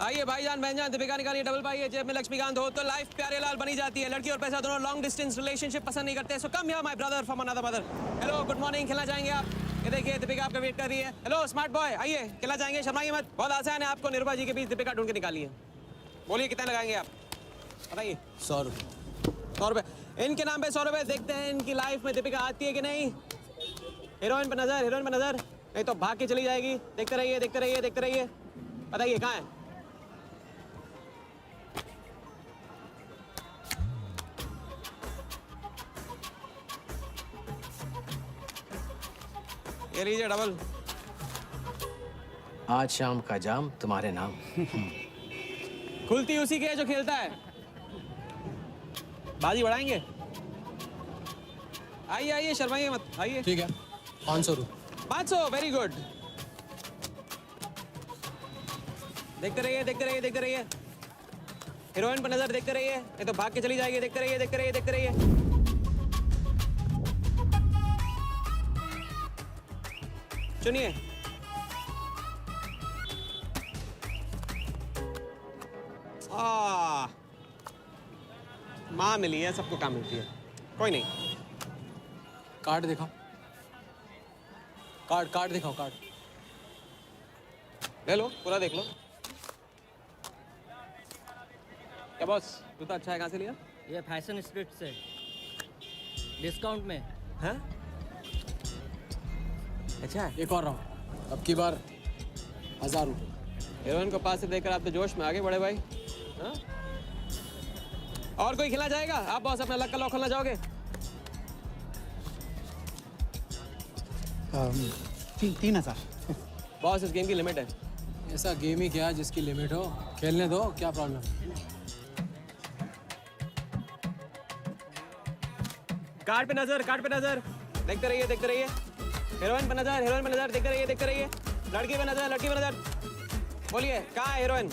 आइए भाईजान बहनजान दीपिका निकालिए डबल पाइए जेब में लक्ष्मीकांत हो तो लाइफ प्यारे लाल बनी जाती है। लड़की और पैसा दोनों लॉन्ग डिस्टेंस रिलेशनशिप पसंद नहीं करते। So come here my brother from another mother. Hello good morning, खिला जाएंगे आप? ये देखिए दीपिका आपका वेट कर रही है। हेलो स्मार्ट बॉय, आइए खिला जाएंगे, शर्माइए मत। बहुत आसान है, आपको निर्भा जी के बीच दीपिका ढूंढ के निकालिए। बोलिए कितने लगाएंगे आप, बताइए। 100 रुपये। 100 रुपये इनके नाम पे 100 रुपये। देखते हैं इनकी लाइफ में दीपिका आती है कि नहीं। हीरोइन पे नजर, हीरोइन पे नजर, नहीं तो भाग के चली जाएगी। देखते रहिए देखते रहिए देखते रहिए, बताइए कहाँ है। ये लीजिए डबल। आज शाम का जाम तुम्हारे नाम। खुलती उसी की है जो खेलता है। बाजी बढ़ाएंगे? आइए आइए, शर्माइए मत, आइए। ठीक है, 500 रुपये। 500, वेरी गुड। देखते रहिए देखते रहिए देखते रहिए, हीरोइन पर नजर, देखते रहिए, नहीं तो भाग के चली जाएगी। देखते रहिए देखते रहिए देखते रहिए। सुनिए, माँ मिली है, सबको काम मिलती है, कोई नहीं। कार्ड दिखाओ, कार्ड दिखाओ, कार्ड ले लो, पूरा देख लो। क्या बॉस, जूता अच्छा है, कहाँ से लिया? ये फैशन स्ट्रीट से, डिस्काउंट में। हाँ अच्छा है। एक और राउंड, अब की बार 1000 रुपये। हीरोइन को पास से देखकर आप तो जोश में आगे बड़े भाई। हाँ? और कोई खिला जाएगा? आप बॉस अपना लक का लॉक खोलना चाहोगे? 3000। बॉस इस गेम की लिमिट है। ऐसा गेम ही क्या जिसकी लिमिट हो, खेलने दो, क्या प्रॉब्लम? कार्ड पे नजर, कार्ड पे नजर, देखते रहिए देखते रहिए, हीरोइन पे नजर, हीरोइन पे नजर, देखते रहिए देखते रहिए, लड़की पे नजर, लड़की पे नजर। बोलिए कहाँ है हीरोइन?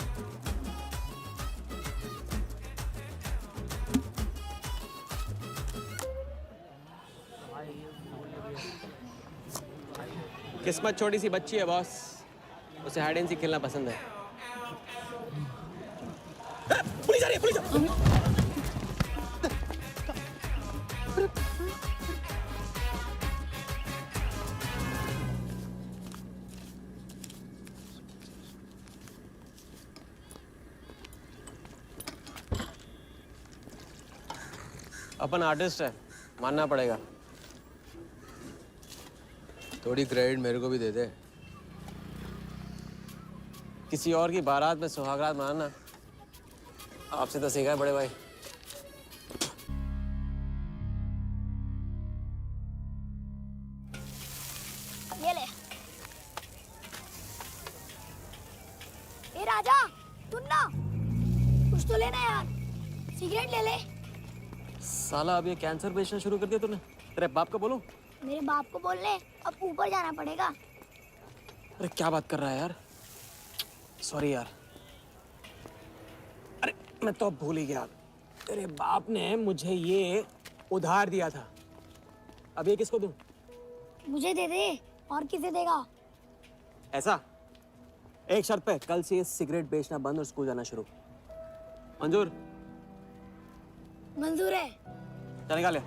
किस्मत छोटी सी बच्ची है बॉस, उसे हाइड एंड सीक खेलना पसंद है। पुलिस आ रही है, पुलिस! अपन आर्टिस्ट है, मानना पड़ेगा। थोड़ी क्रेडिट मेरे को भी दे दे। किसी और की बारात में सुहागरात मनाना आपसे तो सीखा है बड़े भाई। ये ले। ए राजा, सुन ना, कुछ तो लेना यार, सिगरेट ले ले। साला अब ये कैंसर बेचना शुरू कर दिया तूने। तेरे बाप को बोलूं? मेरे बाप को बोल ले, अब ऊपर जाना पड़ेगा। अरे क्या बात कर रहा है यार, सॉरी यार। अरे मैं तो भूल ही गया, तेरे बाप ने मुझे ये उधार दिया था। अब ये किसको दूं? मुझे दे दे, और किसे देगा? ऐसा, एक शर्त पे, कल से ये सिगरेट बेचना बंद और स्कूल जाना शुरू। मंजूर? मंजूर है। चल निकाल ले,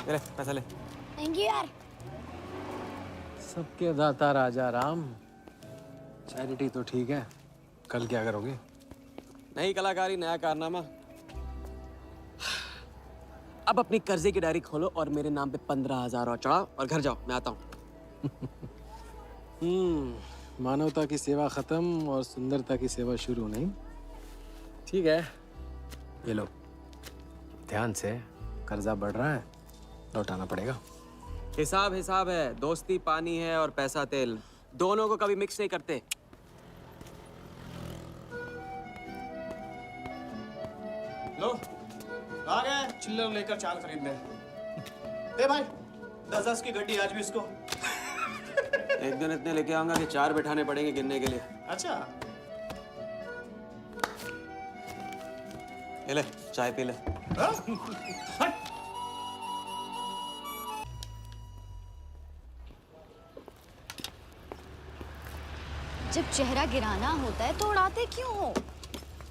पैसा ले। थैंक यू यार। सबके दाता राजा राम। चैरिटी तो ठीक है, कल क्या करोगे? नई कलाकारी, नया कारनामा। अब अपनी कर्जे की डायरी खोलो और मेरे नाम पे 15,000 और चढ़ाओ और घर जाओ, मैं आता हूँ। मानवता की सेवा खत्म और सुंदरता की सेवा शुरू नहीं। ठीक है, ये लो, ध्यान से, कर्जा बढ़ रहा है, लौटाना पड़ेगा। हिसाब हिसाब है, दोस्ती पानी है और पैसा तेल। दोनों को कभी मिक्स नहीं करते। लो आ गए चिल्लर लेकर चाल खरीदने। ए भाई 10-10 की गड्डी आज भी इसको। एक दिन इतने लेके आऊंगा कि 4 बिठाने पड़ेंगे गिनने के लिए। अच्छा ये ले चाय पी ले। हाँ? हट। जब चेहरा गिराना होता है तो उड़ाते क्यों हो?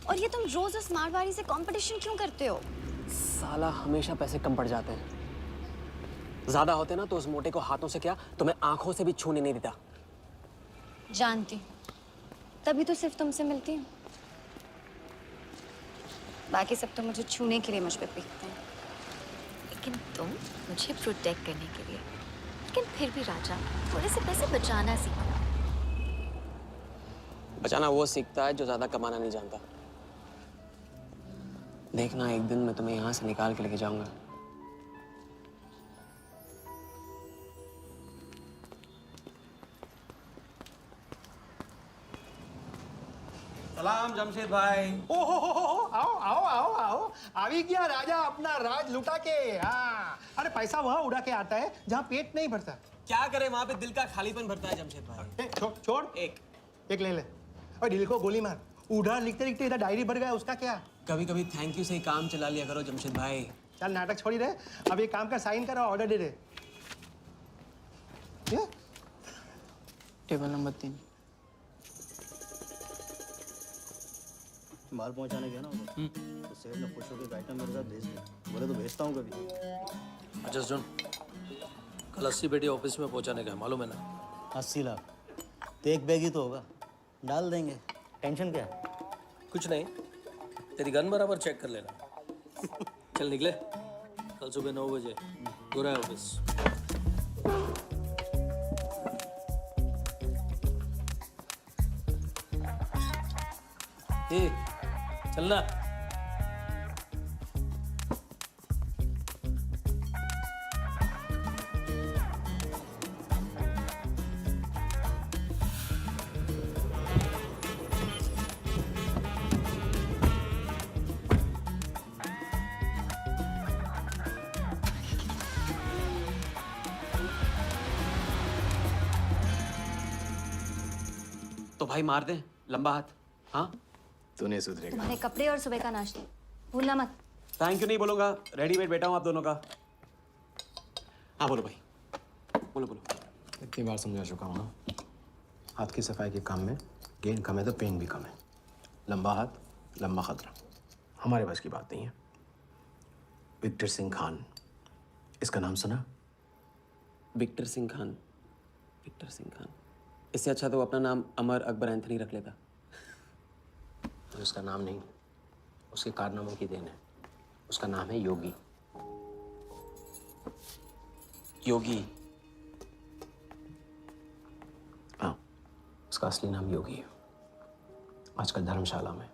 और ये तुम रोज उस मारवाड़ी से कंपटीशन क्यों करते हो? साला हमेशा पैसे कम पड़ जाते हैं। ज्यादा होते ना तो उस मोटे को हाथों से क्या तुम्हें आंखों से भी छूने नहीं देता। जानती हूँ, तभी तो सिर्फ तुमसे मिलती हूँ। बाकी सब तो मुझे छूने के लिए मुझ पे पीटते हैं, लेकिन तुम मुझे प्रोटेक्ट करने के लिए। लेकिन फिर भी राजा, थोड़े से पैसे बचाना सीखो। बचाना वो सीखता है जो ज्यादा कमाना नहीं जानता। देखना एक दिन मैं तुम्हें यहाँ से निकाल के लेके जाऊंगा। सलाम जमशेद भाई। ओ हो, आओ आओ आओ आओ, आवी गया राजा अपना राज लुटा के। हाँ, अरे पैसा वहाँ उड़ा के आता है जहाँ पेट नहीं भरता। क्या करे, वहां पे दिल का खालीपन भरता है जमशेद भाई। छोड़ एक ले ले। और दिल को गोली मार। उड़ा लिखते लिखते इधर डायरी भर गया, उसका क्या? कभी कभी थैंक यू से ही काम चला लिया करो जमशेद भाई। चल नाटक छोड़ी रहे, अब ये काम का साइन करो, ऑर्डर दे दे। ये? Table number 3। माल पहुंचाने गया ना उधर, तो सेठ ने खुश होकर आइटम मेरे साथ भेज दिया। बोले तो भेजता हूँ कभी। अच्छा सुन, कल 80 पेटी ऑफिस में पहुंचाने का मालूम है ना? 80 लाख तो एक बैग ही तो होगा, डाल देंगे। टेंशन क्या है? कुछ नहीं, तेरी गन बराबर चेक कर लेना। चल निकले, कल सुबह 9 बजे पूरा है ऑफिस। चलना। तो भाई मार दे लंबा हाथ। हाँ तू नहीं सुधरेगा। तुम्हारे कपड़े और सुबह का नाश्ता भूलना मत। थैंक यू नहीं बोलूंगा, रेडीमेड बैठा हूँ आप दोनों का। हाँ बोलो भाई, बोलो बोलो। इतनी बार समझा चुका हूँ ना, हाथ की सफाई के काम में गेन कम है तो पेन भी कम है। लंबा हाथ लंबा खतरा, हमारे बस की बात नहीं है। विक्टर सिंह खान, इसका नाम सुना? Victor Singh Khan, Victor Singh Khan. इससे अच्छा तो वो अपना नाम अमर अकबर एंथनी रख लेता। तो उसका नाम नहीं, उसके कारनामों की देन है। उसका नाम है योगी। योगी? हाँ, उसका असली नाम योगी है। आजकल धर्मशाला में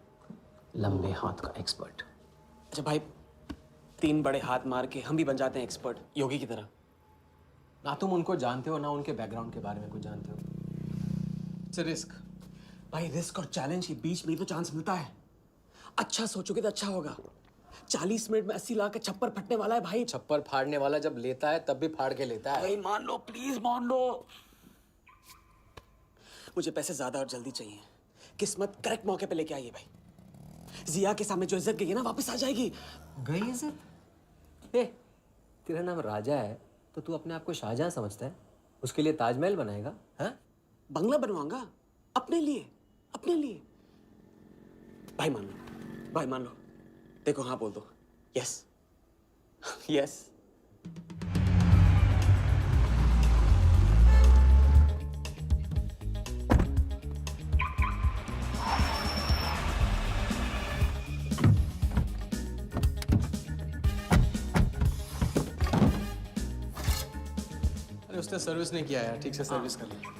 लंबे हाथ का एक्सपर्ट। अच्छा भाई, 3 बड़े हाथ मार के हम भी बन जाते हैं एक्सपर्ट योगी की तरह। ना तुम उनको जानते हो ना उनके बैकग्राउंड के बारे में कुछ जानते हो। इट्स रिस्क भाई। रिस्क और चैलेंज के बीच में ही तो चांस मिलता है। अच्छा सोचोगे तो अच्छा होगा। 40 मिनट में 80 लाख का छप्पर फटने वाला है भाई। छप्पर फाड़ने वाला जब लेता है तब भी फाड़ के लेता है। भाई मान लो, प्लीज मान लो। मुझे पैसे ज्यादा और जल्दी चाहिए। किस्मत करेक्ट मौके पे लेके आइए भाई। जिया के सामने जो इज्जत गई है ना, वापस आ जाएगी। गई इज्जत? ए, तेरा नाम राजा है तो तू अपने आप को शाहजहां समझता है? उसके लिए ताजमहल बनाएगा? हाँ? बंगला बनवाऊंगा अपने लिए, अपने लिए। भाई मान लो, भाई मान लो। देखो हाँ बोल दो। Yes yes. अरे उसने सर्विस नहीं किया यार, ठीक से सर्विस कर लिया।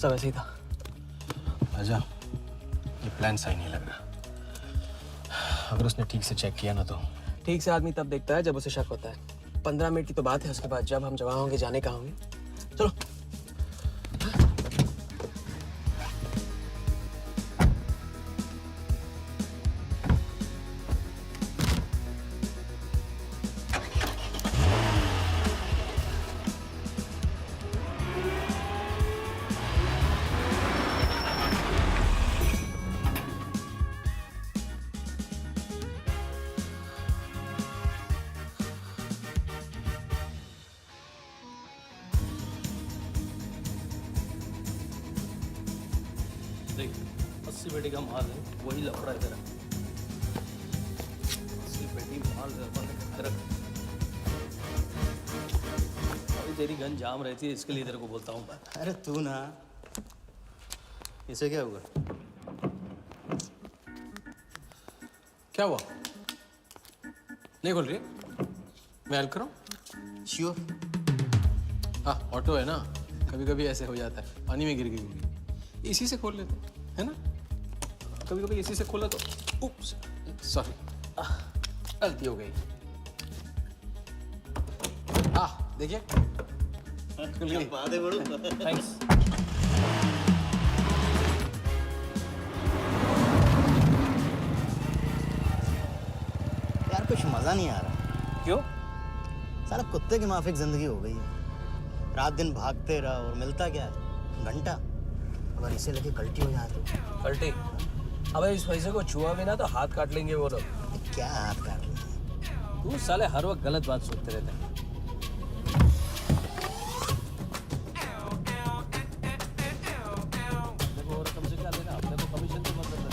जैसा वैसे ही था। राजा, ये प्लान सही नहीं लग रहा। अगर उसने ठीक से चेक किया ना तो ठीक से आदमी तब देखता है जब उसे शक होता है। 15 मिनट की तो बात है, उसके बाद जब हम जवां होंगे जाने कहाँ होंगे। चलो। देख 80 पेटी का माल है, वही लफड़ा है तेरा। 80 पेटी माल है, अपन ने खरीद रखा। अभी तेरी गन जाम रहती है, इसके लिए तेरे को बोलता हूँ मैं। अरे तू ना, इसे क्या हुआ? क्या हुआ? नहीं खोल रही? मैं हेल्प करूं? श्योर। हाँ, ऑटो है ना, कभी कभी ऐसे हो जाता है, पानी में गिर गई होगी। इसी से खोल लेते है ना? कभी कभी इसी से खोला तो उप्स, सॉरी, गलती हो गई। देखिए, खुल गई। बात है बड़ू। थैंक्स। यार कुछ मजा नहीं आ रहा। क्यों? साला कुत्ते की माफिक जिंदगी हो गई है। रात दिन भागते रहो और मिलता क्या है? घंटा। अगर इसे लगे कल्टी हो जाए तो? पलटी। अबे इस पैसे को छुआ भी ना तो हाथ काट लेंगे वो लोग। क्या हाथ काट रहे हैं? तू साले हर वक्त गलत बात सोचते रहते हैं। देखो और कम से क्या लेना, अपने को कमीशन तो मत देना।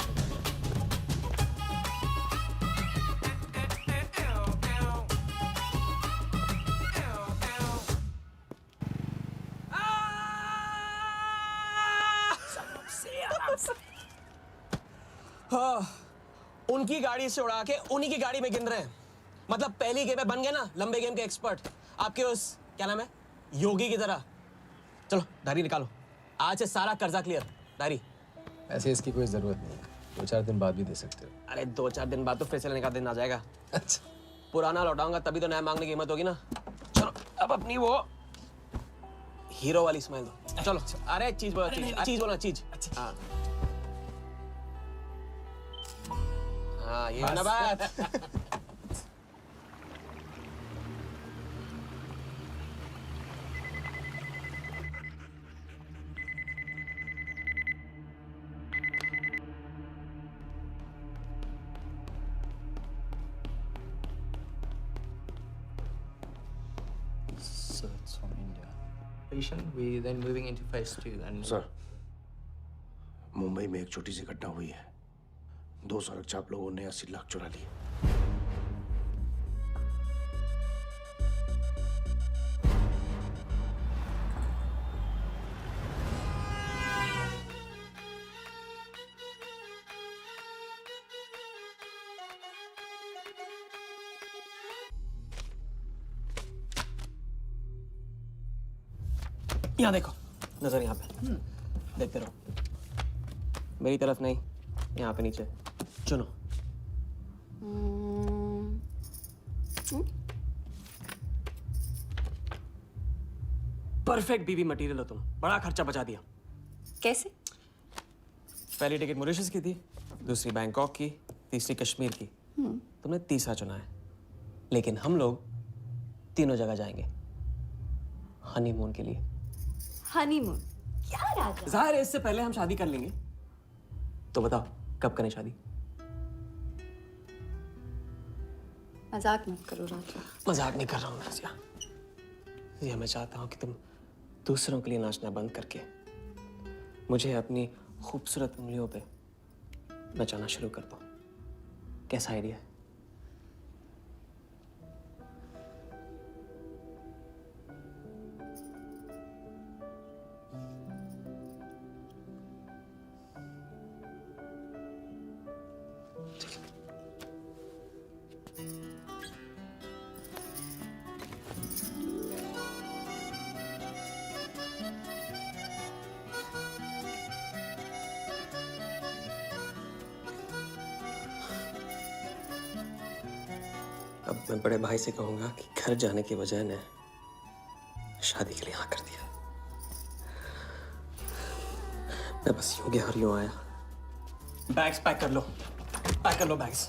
हाँ, उनकी गाड़ी से उड़ा के उन्हीं की गाड़ी में गिन रहे हैं। मतलब पहली गेम में बन गए ना लंबे गेम के एक्सपर्ट। आपके उस क्या नाम है योगी की तरह। चलो डायरी निकालो, आज से सारा कर्जा क्लियर। डायरी। ऐसे इसकी कोई जरूरत नहीं है, 2-4 दिन बाद भी दे सकते हो। अरे 2-4 दिन बाद तो फिर से लेने का दिन आ जाएगा। अच्छा, पुराना लौटाऊंगा तभी तो नया मांगने की हिम्मत होगी ना। चलो अब अपनी वो हीरो वाली स्माइल दो। चलो अरे चीज बोलो, चीज बोलो, चीज। हाँ हाँ, ये है ना बात। So it's from India. We then moving into phase 2 and sir, Mumbai में एक छोटी सी घटना हुई है। 2 सड़क चाप लोगों ने 80 लाख चुरा लिए। यहाँ देखो, नजर यहाँ पे। देखते रहो, मेरी तरफ नहीं, यहाँ पे नीचे। चुनो। परफेक्ट बीवी मटेरियल हो तुम, बड़ा खर्चा बचा दिया। कैसे? पहली टिकट मॉरिशस की थी, दूसरी बैंकॉक की, तीसरी कश्मीर की। तुमने तीसरा चुना है, लेकिन हम लोग तीनों जगह जाएंगे हनीमून के लिए। हनीमून? क्या राजा? जाहिर है इससे पहले हम शादी कर लेंगे। तो बताओ कब करें शादी? मजाक मत करो राजा। मजाक नहीं कर रहा हूँ नाज़िया। ये मैं चाहता हूँ कि तुम दूसरों के लिए नाचना बंद करके मुझे अपनी खूबसूरत उंगलियों पे नचाना शुरू कर दो। कैसा आइडिया है? अब मैं बड़े भाई से कहूंगा कि घर जाने के बजाय ने शादी के लिए हाँ कर दिया। मैं बस यूं गया और यूं आया। बैग्स पैक कर लो बैग्स।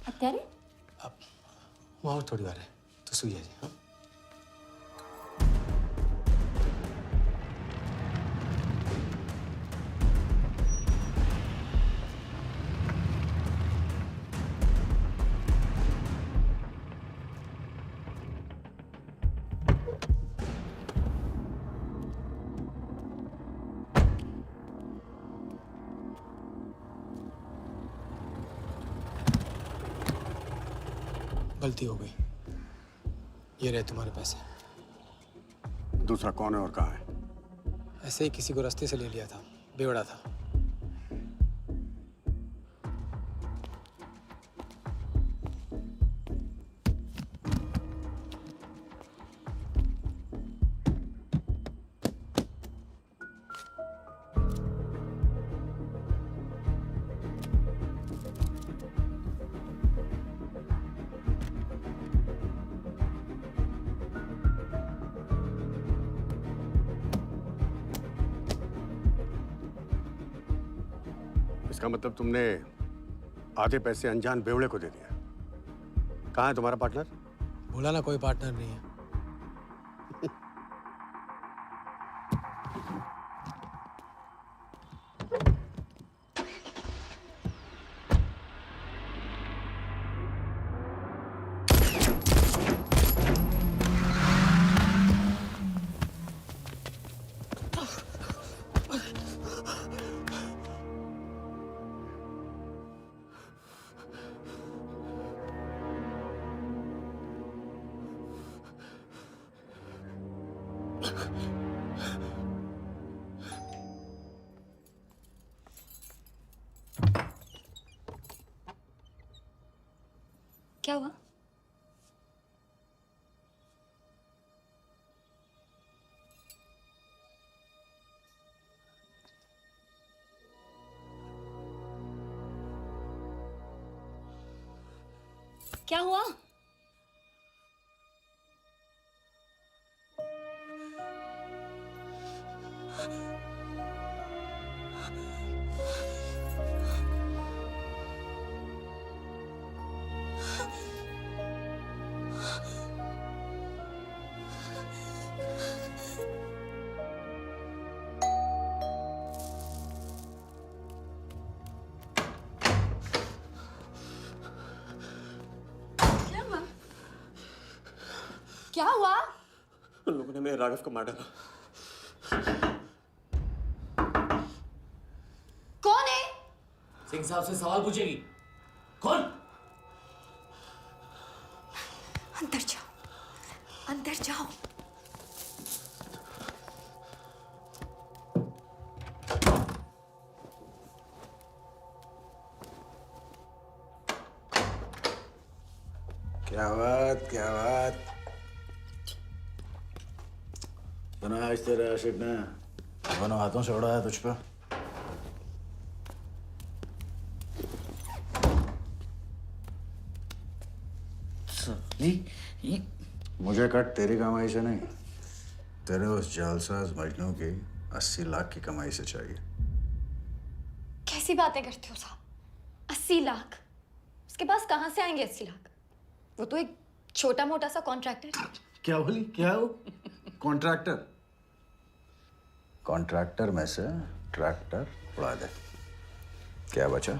અત્યારે હું આવું થોડી વાર તો સુઈ જજે હા गलती हो गई। ये रहे तुम्हारे पैसे। दूसरा कौन है और कहाँ है? ऐसे ही किसी को रास्ते से ले लिया था, बेवड़ा था। इसका मतलब तुमने आधे पैसे अनजान बेवड़े को दे दिया। कहाँ है तुम्हारा पार्टनर? बोला ना कोई पार्टनर नहीं है। क्या हुआ? क्या हुआ? क्या हुआ? उन लोगों ने मेरे राघव को मार डाला। कौन है? सिंह साहब से सवाल पूछेगी। कौन? अंदर जाओ, अंदर जाओ। क्या बात बना आज तेरा आशिक ने दोनों हाथों से उड़ाया तुझ पे। मुझे कट तेरी कमाई से नहीं, तेरे उस जालसाज मजनू की 80 लाख की कमाई से चाहिए। कैसी बातें करते हो साहब? 80 लाख? उसके पास कहाँ से आएंगे 80 लाख? वो तो एक छोटा मोटा सा कॉन्ट्रैक्टर है। क्या बोली? क्या हो? कॉन्ट्रैक्टर? कॉन्ट्रैक्टर में से ट्रैक्टर उड़ा दे। क्या बचा?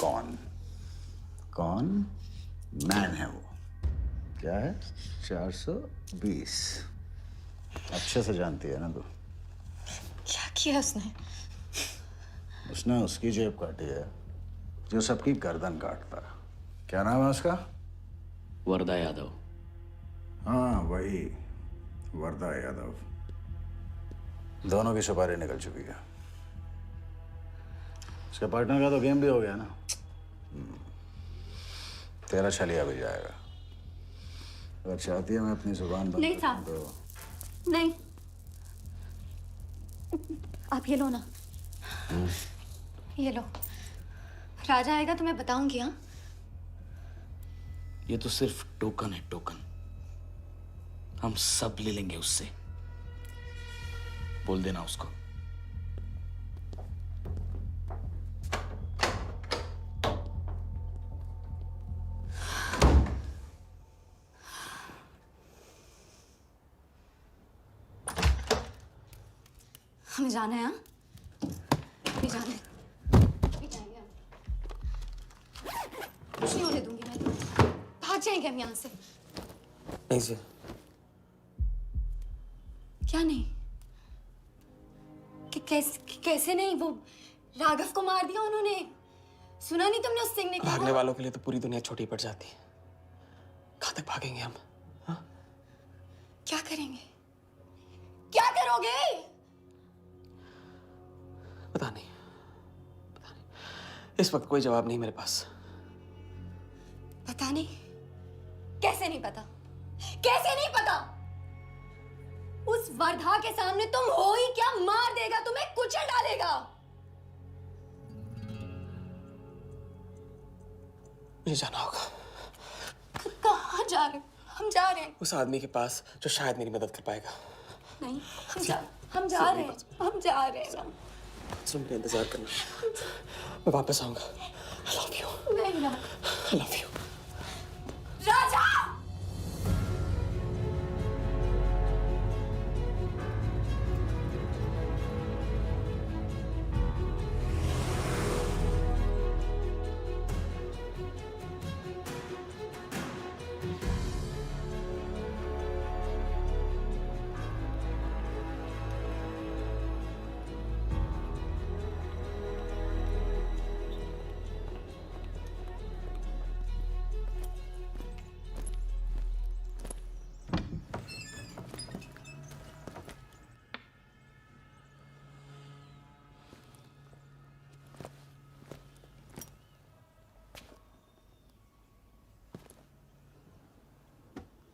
कौन मैन है वो? क्या है? 420। अच्छे से जानती है ना तू? किया उसने? उसने उसकी जेब काटी है जो सबकी गर्दन काटता। क्या नाम है उसका? वरदा यादव। हाँ वही, वरदा यादव। दोनों की सुपारी निकल चुकी है। उसके पार्टनर का तो गेम भी हो गया ना। तेरा छलिया भी जाएगा। अगर चाहती है मैं अपनी जुबान बंद नहीं था। तो नहीं, आप ये लो ना। ये लो, राजा आएगा तो मैं बताऊंगी। हाँ, ये तो सिर्फ टोकन है, टोकन। हम सब ले लेंगे उससे। बोल देना उसको। हमें जाना है। हाँ, भी जाना है। भी जाएंगे हम। कुछ नहीं होने दूंगी मैं तुम्हें। भाग जाएंगे हम यहाँ से। नहीं जी। क्या नहीं? कैसे नहीं? वो राघव को मार दिया उन्होंने। सुना नहीं तुमने उस सिंह ने? भागने वालों के लिए तो पूरी दुनिया छोटी पड़ जाती है। कहाँ तक भागेंगे हम? हाँ? क्या करेंगे? क्या करोगे? पता नहीं। इस वक्त कोई जवाब नहीं मेरे पास। पता नहीं? कैसे नहीं पता? कैसे नहीं पता? उस वर्धा के सामने तुम हो ही क्या? मार देगा तुम्हें, कुचल डालेगा। मुझे जाना होगा। कहाँ जा रहे? हम जा रहे हैं। उस आदमी के पास जो शायद मेरी मदद कर पाएगा। नहीं, हम जा रहे हैं। हम जा रहे हैं। सुन के इंतजार करना। मैं वापस आऊंगा। I love you. नहीं ना। I love you. राजा!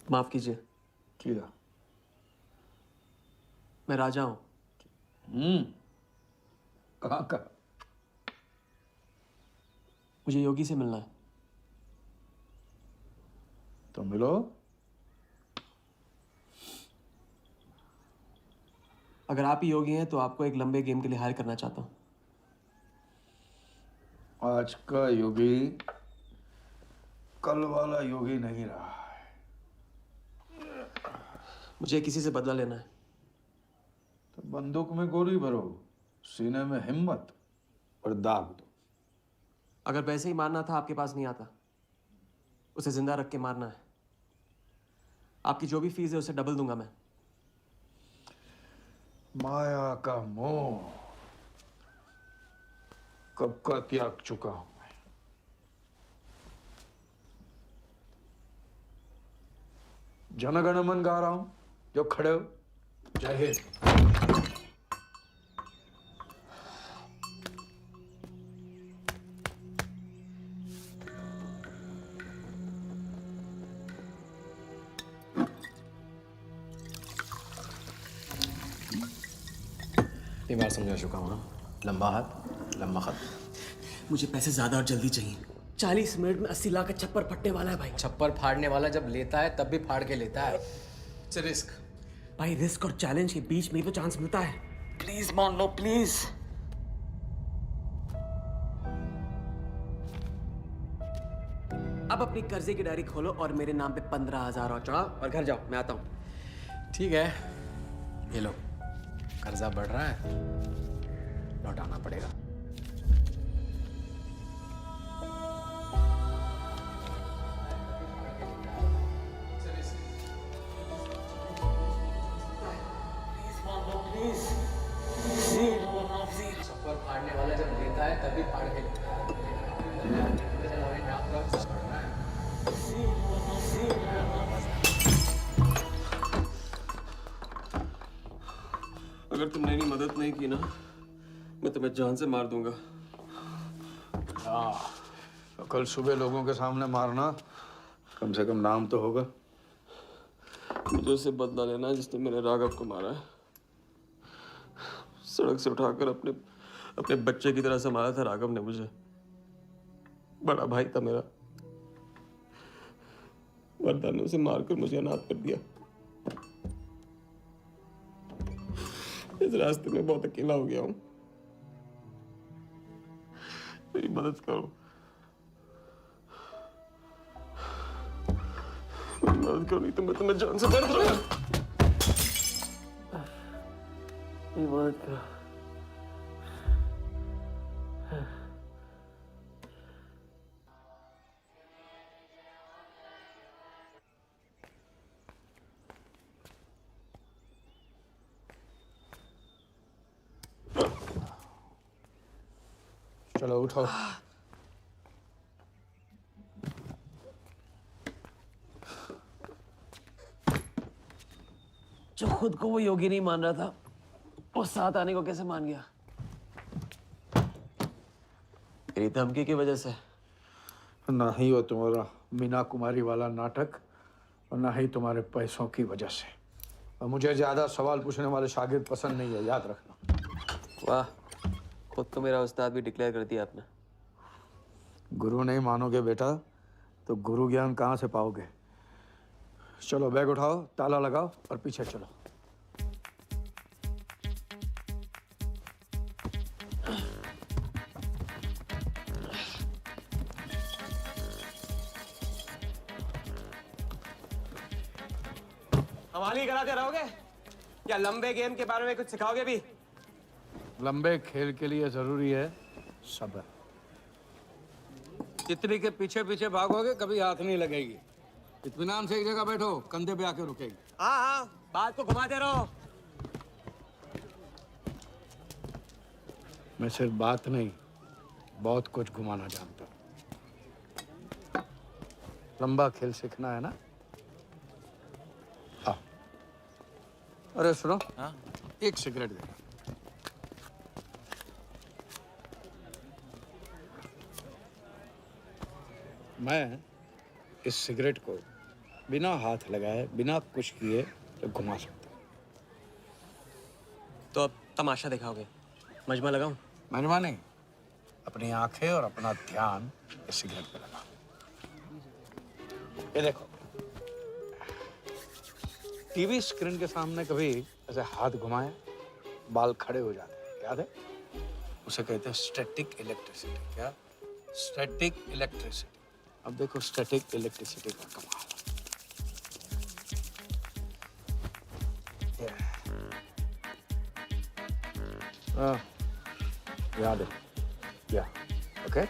माफ कीजिए। क्या? मैं राजा हूं। कहाँ का? मुझे योगी से मिलना है। तो मिलो। अगर आप ही योगी हैं तो आपको एक लंबे गेम के लिए हायर करना चाहता हूं। आज का योगी कल वाला योगी नहीं रहा। मुझे किसी से बदला लेना है। तो बंदूक में गोली भरो, सीने में हिम्मत और दाग दो। अगर वैसे ही मारना था आपके पास नहीं आता। उसे जिंदा रख के मारना है। आपकी जो भी फीस है उसे डबल दूंगा मैं। माया का मोह कब का त्याग चुका हूं मैं। जनगण मन गा रहा हूं, जो खड़े हो। जय हिंद। ये बार समझा चुका हूं ना। लंबा हाथ लंबा खत। मुझे पैसे ज्यादा और जल्दी चाहिए। 40 मिनट में 80 लाख का छप्पर फटने वाला है भाई। छप्पर फाड़ने वाला जब लेता है तब भी फाड़ के लेता है। It's a risk. भाई रिस्क और चैलेंज के बीच में ही तो चांस मिलता है। प्लीज मान लो प्लीज। अब अपनी कर्जे की डायरी खोलो और मेरे नाम पे 15,000 और चढ़ाओ और घर जाओ। मैं आता हूं। ठीक है, ये लो। कर्जा बढ़ रहा है, लौटाना पड़ेगा। प्लीज अगर तुमने मेरी मदद नहीं की ना, मैं तुम्हें जान से मार दूंगा। तो कल सुबह लोगों के सामने मारना, कम से कम नाम तो होगा। मुझे उससे बदला लेना है जिसने मेरे राघव को मारा है। सड़क से उठाकर अपने बच्चे की तरह संभाला था राघव ने मुझे। बड़ा भाई था मेरा। वरदान ने उसे मारकर मुझे अनाथ कर दिया। इस रास्ते में बहुत अकेला हो गया हूं। मेरी मदद करो, मेरी मदद करो, नहीं तो मैं तुम्हें जान से मार दूंगा। मेरी मदद करो। चलो उठो। जो खुद को वो योगी नहीं मान रहा था, वो साथ आने को कैसे मान गया? मेरी धमकी की वजह से। ना ही वो तुम्हारा मीना कुमारी वाला नाटक और ना ही तुम्हारे पैसों की वजह से। और मुझे ज्यादा सवाल पूछने वाले शागिर्द पसंद नहीं है, याद रखना। वाह, खुद को मेरा उस्ताद भी डिक्लेयर कर दिया आपने। गुरु नहीं मानोगे बेटा तो गुरु ज्ञान कहाँ से पाओगे। चलो बैग उठाओ, ताला लगाओ और पीछे चलो। हमारी कराते रहोगे या लंबे गेम के बारे में कुछ सिखाओगे भी? लंबे खेल के लिए जरूरी है सब्र। तितली के पीछे पीछे भागोगे कभी हाथ नहीं लगेगी। इत्मीनान से एक जगह बैठो, कंधे पे आके रुकेगी। हाँ हाँ, बात को घुमाते रहो। मैं सिर्फ बात नहीं, बहुत कुछ घुमाना जानता हूँ। लंबा खेल सीखना है ना? आओ। अरे सुनो, हाँ? एक सिगरेट दे। मैं इस सिगरेट को बिना हाथ लगाए, बिना कुछ किए तो घुमा सकता हूँ। तो अब तमाशा दिखाओगे? मजमा लगाऊं? मजमा नहीं, अपनी आंखें और अपना ध्यान इस सिगरेट पे लगा। ये देखो, टीवी स्क्रीन के सामने कभी ऐसे हाथ घुमाए बाल खड़े हो जाते हैं, याद है? उसे कहते हैं स्टैटिक इलेक्ट्रिसिटी। क्या? Static electricity. अब देखो स्टैटिक इलेक्ट्रिसिटी का कमाल। याद है? या ओके।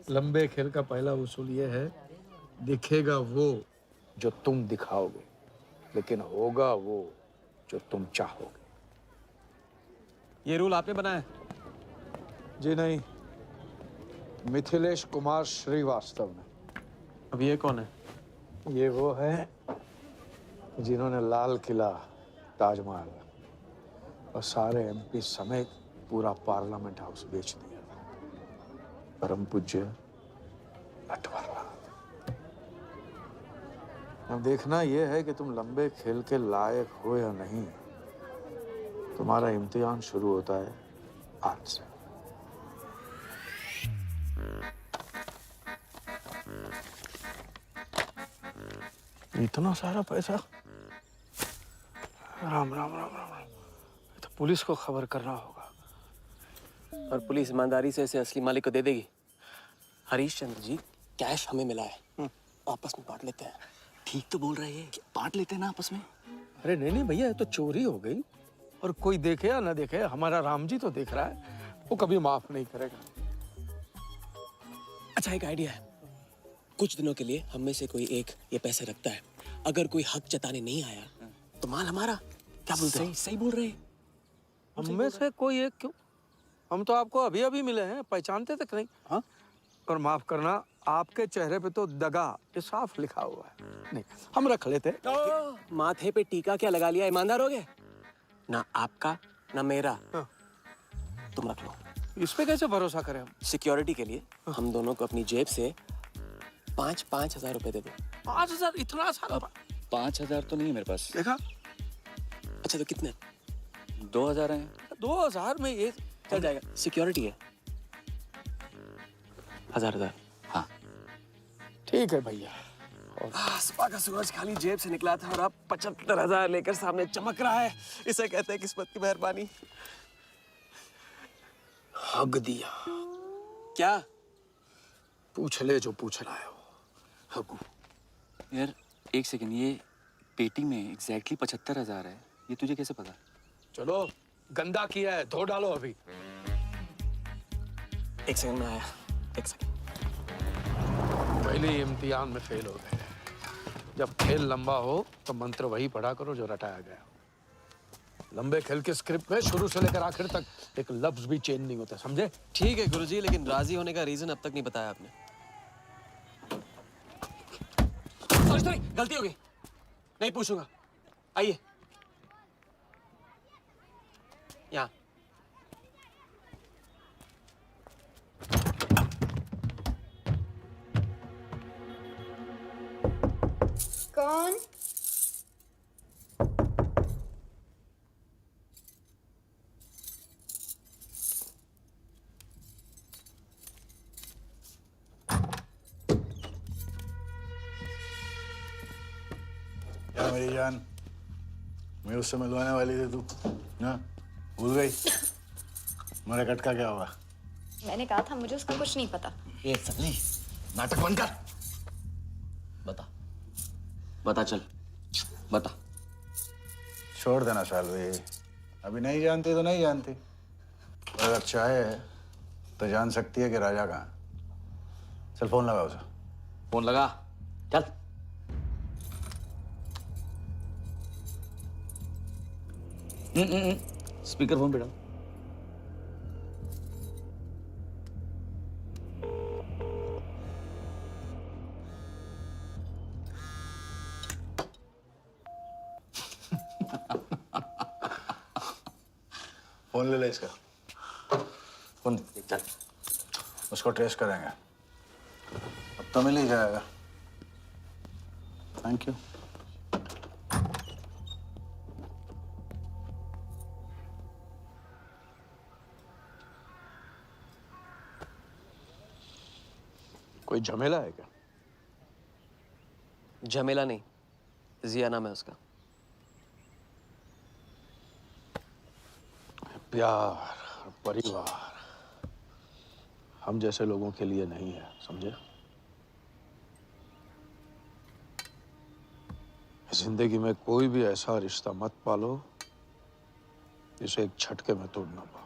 लंबे खेल का पहला उसूल ये है, दिखेगा वो जो तुम दिखाओगे, लेकिन होगा वो जो तुम चाहोगे। ये रूल आपने बनाया? जी नहीं, मिथिलेश कुमार श्रीवास्तव ने। अब ये कौन है? ये वो है जिन्होंने लाल किला, ताजमहल और सारे एमपी समेत पूरा पार्लियामेंट हाउस बेच दिया। परम पूज्य नटवरलाल। अब देखना यह है कि तुम लंबे खेल के लायक हो या नहीं। तुम्हारा इम्तिहान शुरू होता है आज से। इतना सारा पैसा? राम राम राम राम राम। तो पुलिस को खबर करना होगा। और पुलिस ईमानदारी से इसे असली मालिक को दे देगी। हरीश चंद्र जी, कैश हमें मिला है, आपस में बांट लेते हैं। ठीक तो बोल रहे हैं, बांट लेते हैं ना आपस में। अरे नहीं नहीं भैया, ये तो चोरी हो गई और कोई देखे या ना देखे, हमारा राम जी तो देख रहा है, वो कभी माफ नहीं करेगा। अच्छा, एक आइडिया है। कुछ दिनों के लिए हम में से कोई एक ये पैसे रखता है, अगर कोई हक जताने नहीं आया तो माल हमारा। क्या बोलते हैं? सही बोल रहे हैं। हम में से कोई एक क्यों? हम तो आपको अभी अभी मिले हैं, पहचानते तक नहीं। हाँ, और माफ करना, आपके चेहरे पे तो दगा ये साफ लिखा हुआ है। नहीं, हम रख लेते। माथे पे टीका क्या लगा लिया, ईमानदार हो गए? ना आपका ना मेरा। हाँ। तुम रख लो। इस पे कैसे भरोसा करें हम? सिक्योरिटी के लिए हम दोनों को अपनी जेब से 5,000 रुपए दे दो। 5,000? इतना सारा? 5,000 तो नहीं है मेरे पास। देखा? अच्छा तो कितने? 2,000 हैं। 2,000 में ये चल जाएगा, सिक्योरिटी है। 1,000। हाँ ठीक है भैया। सुबह का सूरज खाली जेब से निकला था और अब 75,000 लेकर सामने चमक रहा है। इसे कहते हैं किस्मत की मेहरबानी। हक दिया। क्या? पूछ ले जो पूछ रहा है वो। हकू। यार एक सेकंड, ये पेटी में एग्जैक्टली 75,000 है, ये तुझे कैसे पता? चलो, गंदा किया है, धो डालो अभी। एक सेकंड में आया, एक सेकंड। पहले इम्तिहान में फेल हो गए। जब खेल लंबा हो तो मंत्र वही पढ़ा करो जो रटाया गया। लंबे खेल के स्क्रिप्ट में शुरू से लेकर आखिर तक एक लफ्ज भी चेंज नहीं होता, समझे? ठीक है गुरुजी, लेकिन राजी होने का रीजन अब तक नहीं बताया आपने। सॉरी, गलती हो गई, नहीं पूछूंगा। आइए यहाँ। कौन? क्या मेरी जान, मैं उससे मिलवाने वाली थी, तू ना भूल गई? मेरा कटका क्या होगा? मैंने कहा था मुझे उसका कुछ नहीं पता। ये सली, नाटक बंद कर। बता, बता चल, बता। छोड़ देना सालवी, अभी नहीं जानती तो नहीं जानती। अगर चाहे तो जान सकती है कि राजा कहाँ। चल फोन लगा उसे। फोन लगा, चल। स्पीकर फोन पे डाल। फोन ले ले इसका। फोन चल। उसको ट्रेस करेंगे, अब तो मिल ही जाएगा। Thank you. कोई झमेला है क्या? झमेला नहीं, जिया नाम है उसका। प्यार, परिवार हम जैसे लोगों के लिए नहीं है, समझे? जिंदगी में कोई भी ऐसा रिश्ता मत पालो जिसे एक झटके में तोड़ ना पाओ।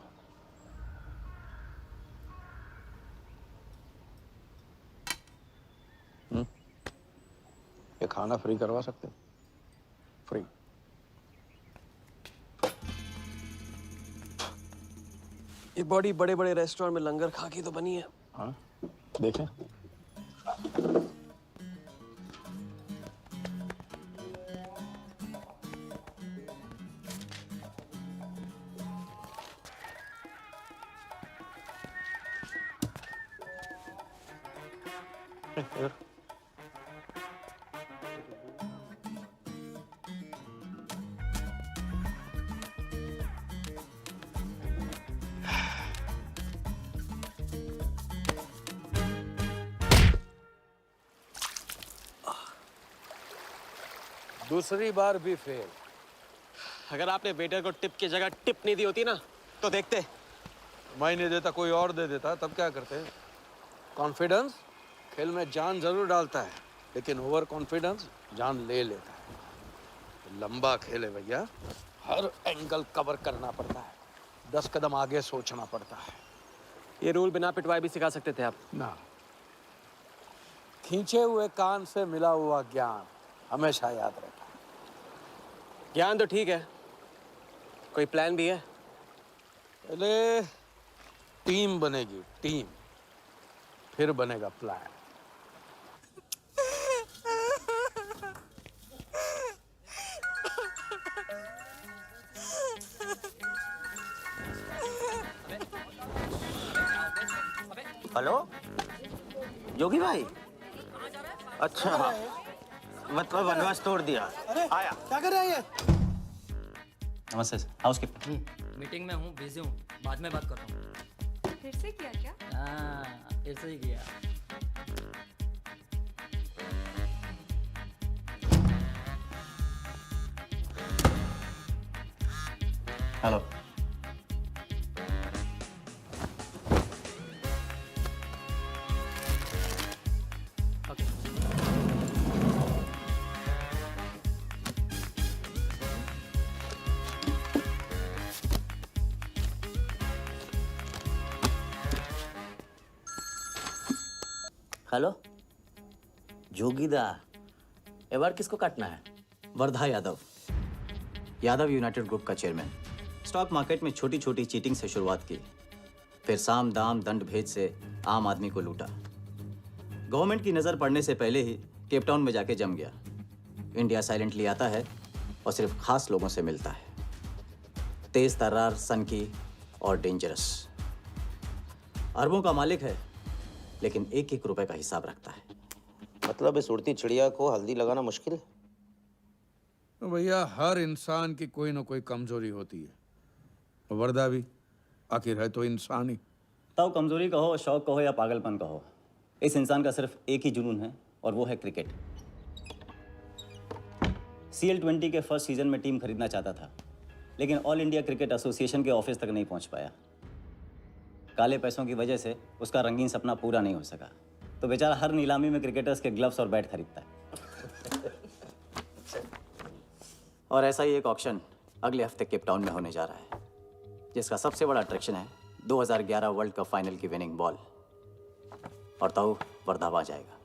ये खाना फ्री करवा सकते हो? फ्री। ये बॉडी बड़े बड़े रेस्टोरेंट में लंगर खा के तो बनी है। हाँ, देखें। दूसरी बार भी फेल। अगर आपने वेटर को टिप की जगह टिप नहीं दी होती ना तो देखते। मैं नहीं देता, कोई और दे देता, तब क्या करते? कॉन्फिडेंस खेल में जान जरूर डालता है, लेकिन ओवर कॉन्फिडेंस जान ले लेता है। लंबा खेल है भैया, हर एंगल कवर करना पड़ता है, 10 कदम आगे सोचना पड़ता है। ये रूल बिना पिटवाए भी सिखा सकते थे आप। ना, खींचे हुए कान से मिला हुआ ज्ञान हमेशा याद रखना। ज्ञान तो ठीक है, कोई प्लान भी है? पहले टीम बनेगी, टीम, फिर बनेगा प्लान। हेलो योगी भाई, अच्छा मतलब वनवास तोड़ दिया। आया क्या कर रहा है ये? नमस्ते हाउसकीपर। मीटिंग में हूँ, बिजी हूँ, बाद में बात करता हूँ। फिर से किया क्या? हाँ, फिर से ही किया। हेलो हेलो जोगीदा, एबार किसको काटना है? वर्धा यादव, यादव यूनाइटेड ग्रुप का चेयरमैन। स्टॉक मार्केट में छोटी छोटी चीटिंग से शुरुआत की, फिर साम दाम दंड भेद से आम आदमी को लूटा। गवर्नमेंट की नज़र पड़ने से पहले ही केप टाउन में जाके जम गया। इंडिया साइलेंटली आता है और सिर्फ खास लोगों से मिलता है। तेज तर्रार, सनकी और डेंजरस। अरबों का मालिक है, लेकिन एक एक रुपए का हिसाब रखता है। मतलब इस उड़ती चिड़िया को हल्दी लगाना मुश्किल है? तो भैया हर इंसान की कोई ना कोई कमजोरी होती है। वर्दा भी आखिर है तो इंसान ही। तब कमजोरी कहो, शौक कहो या पागलपन कहो, इस इंसान का सिर्फ एक ही जुनून है और वो है क्रिकेट। CL20 के फर्स्ट सीजन में टीम खरीदना चाहता था, लेकिन ऑल इंडिया क्रिकेट एसोसिएशन के ऑफिस तक नहीं पहुंच पाया। काले पैसों की वजह से उसका रंगीन सपना पूरा नहीं हो सका, तो बेचारा हर नीलामी में क्रिकेटर्स के ग्लव्स और बैट खरीदता है। और ऐसा ही एक ऑक्शन अगले हफ्ते केप टाउन में होने जा रहा है, जिसका सबसे बड़ा अट्रैक्शन है 2011 वर्ल्ड कप फाइनल की विनिंग बॉल। और तो वर्धा आ जाएगा।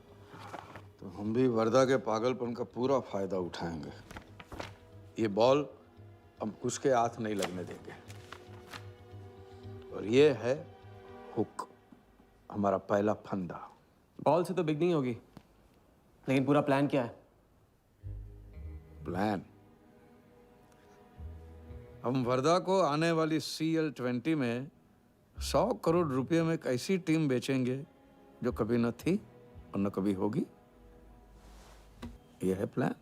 तो हम भी वर्दा के पागलपन का पूरा फायदा उठाएंगे। ये बॉल हम उसके हाथ नहीं लगने देंगे। और ये है हुक, हमारा पहला फंदा। बॉल से तो बिग नहीं होगी, लेकिन पूरा प्लान क्या है? प्लान, हम वर्धा को आने वाली CL20 में 100 करोड़ रुपए में एक ऐसी टीम बेचेंगे जो कभी न थी और न कभी होगी। यह है plan.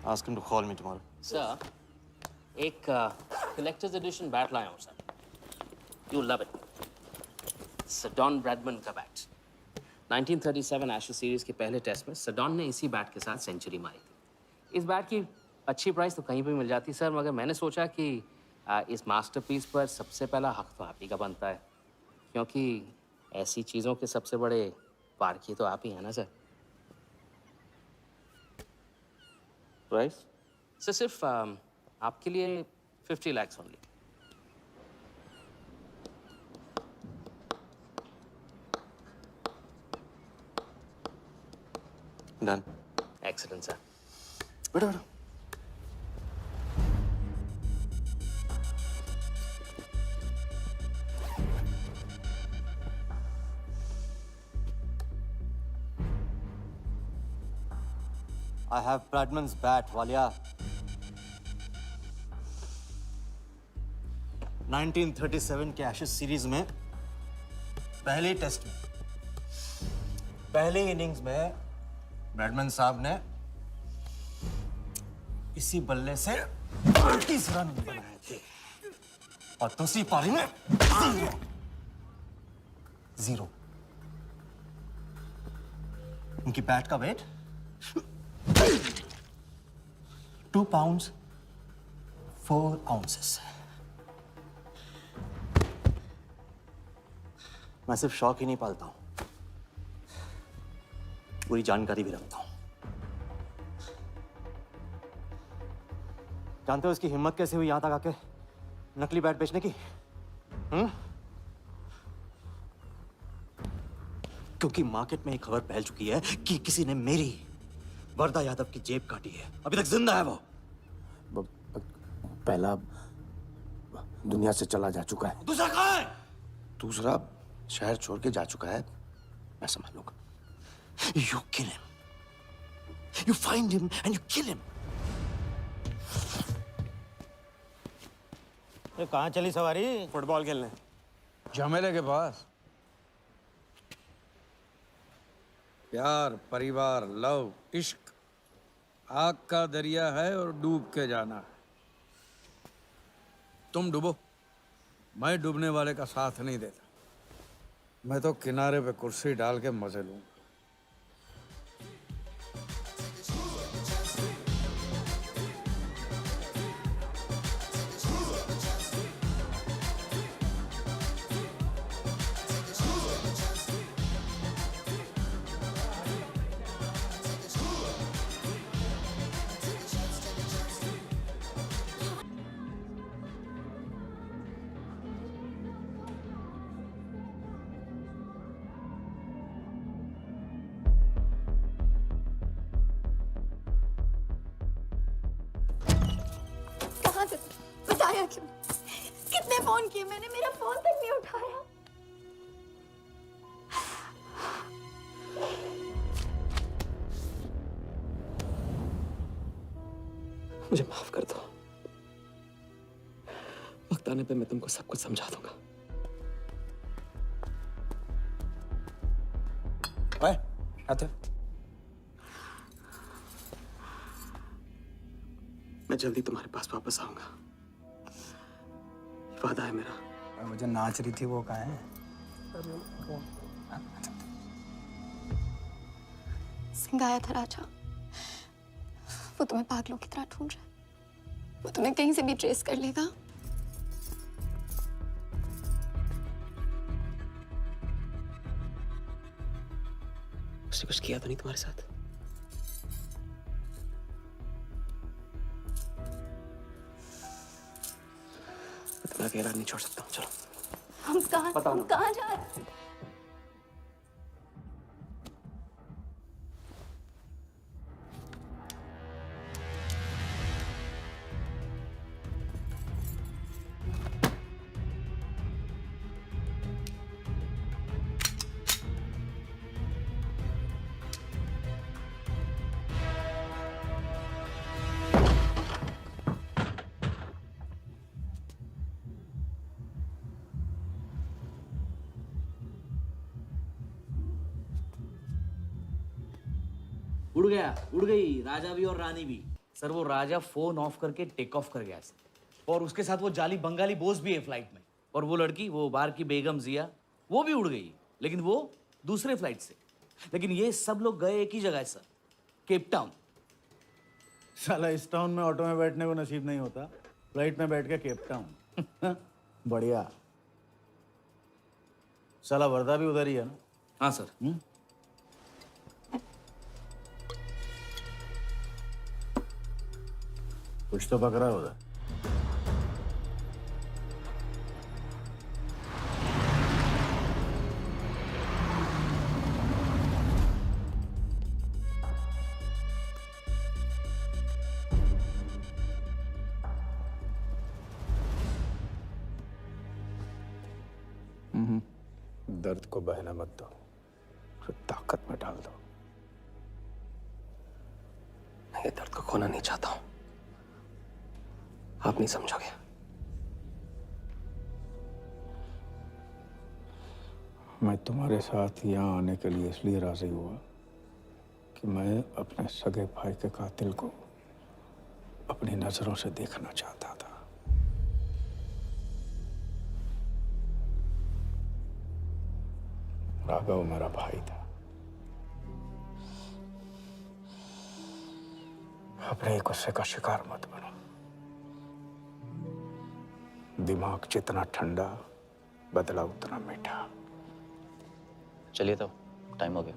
Ask him to call me tomorrow. Sir, एक कलेक्टर्स एडिशन बैट लाया हूँ sir. You love it. Sir Don Bradman का बैट। 1937 एशेज सीरीज के पहले टेस्ट में सडॉन ने इसी बैट के साथ सेंचुरी मारी थी। इस बैट की अच्छी प्राइस तो कहीं भी मिल जाती सर, मगर मैंने सोचा कि इस मास्टरपीस पर सबसे पहला हक तो आप ही का बनता है, क्योंकि ऐसी चीज़ों के सबसे बड़े पारखी तो आप ही हैं ना सर। प्राइस? सर सिर्फ आपके लिए 50 lakhs only. Done. Excellent sir. बैठो बैठो। I have Bradman's bat, Walia. 1937 के एशेज सीरीज में पहले टेस्ट में पहली इनिंग्स में ब्रैडमन साहब ने इसी बल्ले से 30 रन बनाए थे और दूसरी पारी में 0। उनकी बैट का वेट 2 pounds 4 ounces। मैं सिर्फ शौक ही नहीं पालता हूं, पूरी जानकारी भी रखता हूं। जानते हो इसकी हिम्मत कैसे हुई यहां तक आके नकली बैट बेचने की? क्योंकि मार्केट में एक खबर फैल चुकी है कि किसी ने मेरी वरदा यादव की जेब काटी है। अभी तक जिंदा है वो। पहला दुनिया से चला जा चुका है, दूसरा कहाँ है? दूसरा शहर छोड़ के जा चुका है, मैं संभालूंगा। You kill him. You find him and you kill him. कहाँ चली सवारी? फुटबॉल खेलने। झमेले के पास। प्यार, परिवार, लव, इश्क आग का दरिया है और डूब के जाना है। तुम डूबो, मैं डूबने वाले का साथ नहीं देता। मैं तो किनारे पे कुर्सी डाल के मजे लूंगा। कहाँ थे? बताया क्यों? कितने फोन किए मैंने, मेरा फोन तक नहीं उठाया। मुझे माफ कर दो। वक्त आने पे मैं तुमको सब कुछ समझा दूंगा। ओए, आते। मैं जल्दी तुम्हारे पास वापस आऊंगा, वादा है मेरा। वो जो नाच रही थी वो कहाँ है? सिंह आया था राजा, वो तुम्हें पागलों की तरह ढूंढ रहा है। वो तुम्हें कहीं से भी ट्रेस कर लेगा। उसने कुछ किया तो नहीं तुम्हारे साथ? मैं तुम्हें अकेला नहीं छोड़ सकता हूँ। चलो। हम कहाँ जा रहे हैं? उड़ गई राजा भी और रानी भी। सर वो राजा फोन ऑफ करके टेक ऑफ कर गया सर, और उसके साथ वो जाली बंगाली बोस भी है फ्लाइट में। और वो लड़की, वो बार की बेगम जिया, वो भी उड़ गई, लेकिन वो दूसरे फ्लाइट से। लेकिन ये सब लोग गए एक ही जगह है सर, केप टाउन। साला इस टाउन में ऑटो में बैठने को नसीब नहीं होता, फ्लाइट में बैठ के केप टाउन। बढ़िया। साला वर्दा भी उधर ही है ना? हाँ सर। कुछ तो पकड़ा उधर। दर्द को बहने मत दो, उसे ताकत में डाल दो। मैं ये दर्द को खोना नहीं चाहता हूं, आप नहीं समझोगे। मैं तुम्हारे साथ यहाँ आने के लिए इसलिए राजी हुआ कि मैं अपने सगे भाई के कातिल को अपनी नजरों से देखना चाहता था। राघव मेरा भाई था। अपने एक गुस्से का शिकार मत बनो। दिमाग जितना ठंडा, बदला उतना मीठा। चलिए तो टाइम हो गया।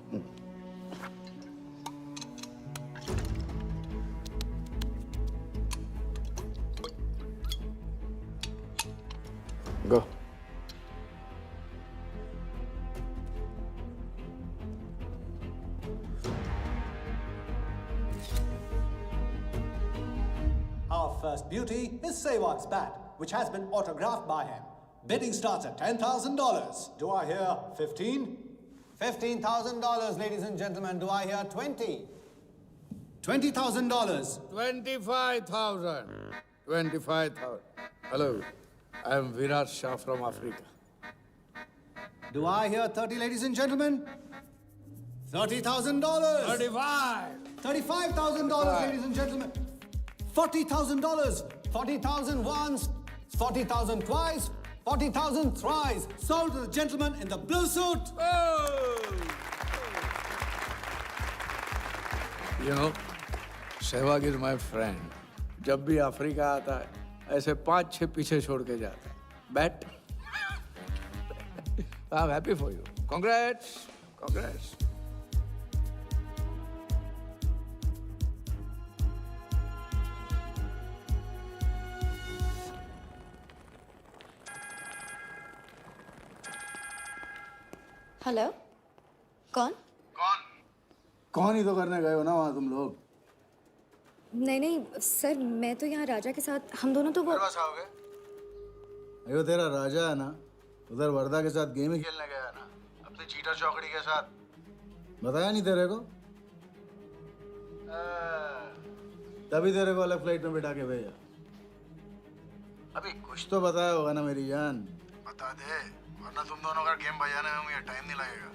गो। 50 is Sehwag's bat, which has been autographed by him. Bidding starts at $10,000. Do I hear 15? $15,000, ladies and gentlemen. Do I hear 20? $20,000. 25,000. 25,000. Hello, I am Virat Shah from Africa. Do I hear 30, ladies and gentlemen? $30,000. 35. $35,000, ladies and gentlemen. $40,000. 40,000 once, 40,000 twice, 40,000 thrice. Sold to the gentleman in the blue suit. You know, Sehwag is my friend. जब भी Africa आता है, ऐसे 5-6 पीछे छोड़ के जाता है. Bet? I'm happy for you. Congrats. Congrats. Hello कौन? कौन ही तो करने गए हो ना वहाँ तुम लोग? नहीं नहीं सर, मैं तो यहाँ राजा के साथ, हम दोनों तो वो अयो तेरा राजा है ना, उधर वर्दा के साथ गेम ही खेलने गया है ना, अपनी चीटा चौकड़ी के साथ. बताया नहीं तेरे को? तभी तेरे को अलग फ्लाइट में बिठा के भेजा. अभी कुछ तो बताया होगा ना मेरी जान. बता दे, वरना तुम दोनों का गेम बजाने में मुझे टाइम नहीं लगेगा.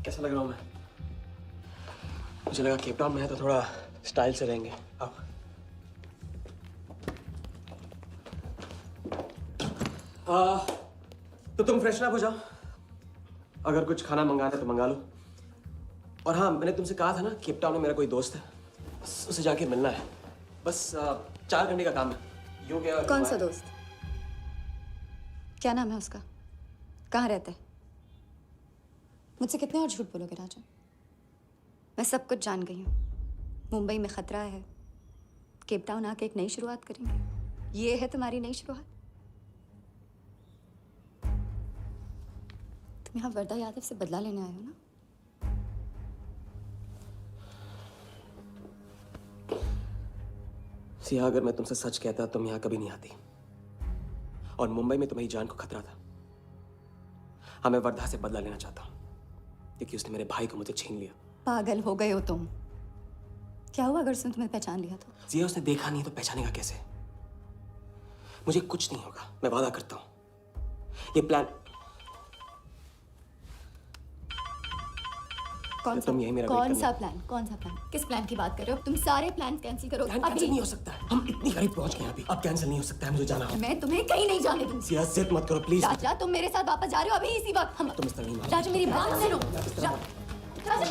कैसा लग रहा हूँ मैं? मुझे लगा केप टाउन में है तो थोड़ा स्टाइल से रहेंगे. आओ. तो तुम फ्रेशन अप हो जाओ. अगर कुछ खाना मंगाना है तो मंगा लो. और हाँ, मैंने तुमसे कहा था ना, केप टाउन में मेरा कोई दोस्त है, बस उसे जाके मिलना है. बस 4 घंटे का काम है. यूं क्या? कौन सा दोस्त? क्या नाम है उसका? कहाँ रहता है? मुझसे कितने और झूठ बोलोगे राजा? मैं सब कुछ जान गई हूँ. मुंबई में खतरा है, केप टाउन आके एक नई शुरुआत करेंगे. ये है तुम्हारी नई शुरुआत? तुम यहाँ वर्दा यादव से बदला लेने आए हो ना? सिया, अगर मैं तुमसे सच कहता तुम यहाँ कभी नहीं आती. और मुंबई में तुम्हारी जान को खतरा था. हाँ, मैं वर्धा से बदला लेना चाहता हूँ क्योंकि उसने मेरे भाई को मुझे छीन लिया. पागल हो गए हो तुम. क्या हुआ अगर उसने तुम्हें पहचान लिया तो? सिया, उसने देखा नहीं तो पहचानेगा कैसे? मुझे कुछ नहीं होगा, मैं वादा करता हूँ. ये प्लान कौन सा? तुम यही मेरा कौन सा प्लान? कौन सा प्लान? किस प्लान की बात कर रहे हो? तुम सारे प्लान कैंसिल करो. प्लान कैंसिल नहीं हो सकता है. हम इतनी करीब पहुंच गए अभी. अब कैंसिल नहीं हो सकता है. मुझे जाना है. मैं तुम्हें कहीं नहीं जाने दूंगी. सिया, जिद मत करो प्लीज. राजा, तुम मेरे साथ वापस जा रहे हो अभी इसी वक्त. हम तुम इस तरह नहीं मानो. राजा, मेरी बात सुनो. राजा,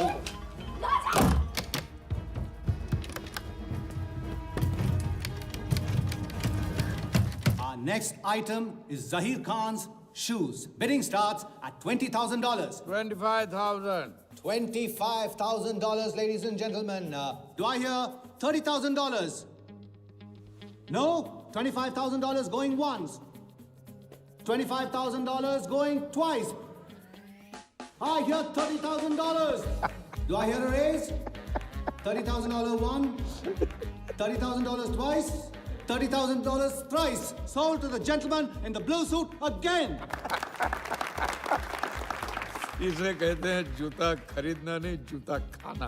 Our next item is Zahir Khan's shoes. Bidding starts at $20,000. 25,000. $25,000, ladies and gentlemen. Do I hear $30,000? No? $25,000 going once. $25,000 going twice. I hear $30,000. Do I hear a raise? $30,000 once. $30,000 twice. $30,000 thrice. Sold to the gentleman in the blue suit again. इसे कहते हैं जूता खरीदना नहीं, जूता खाना.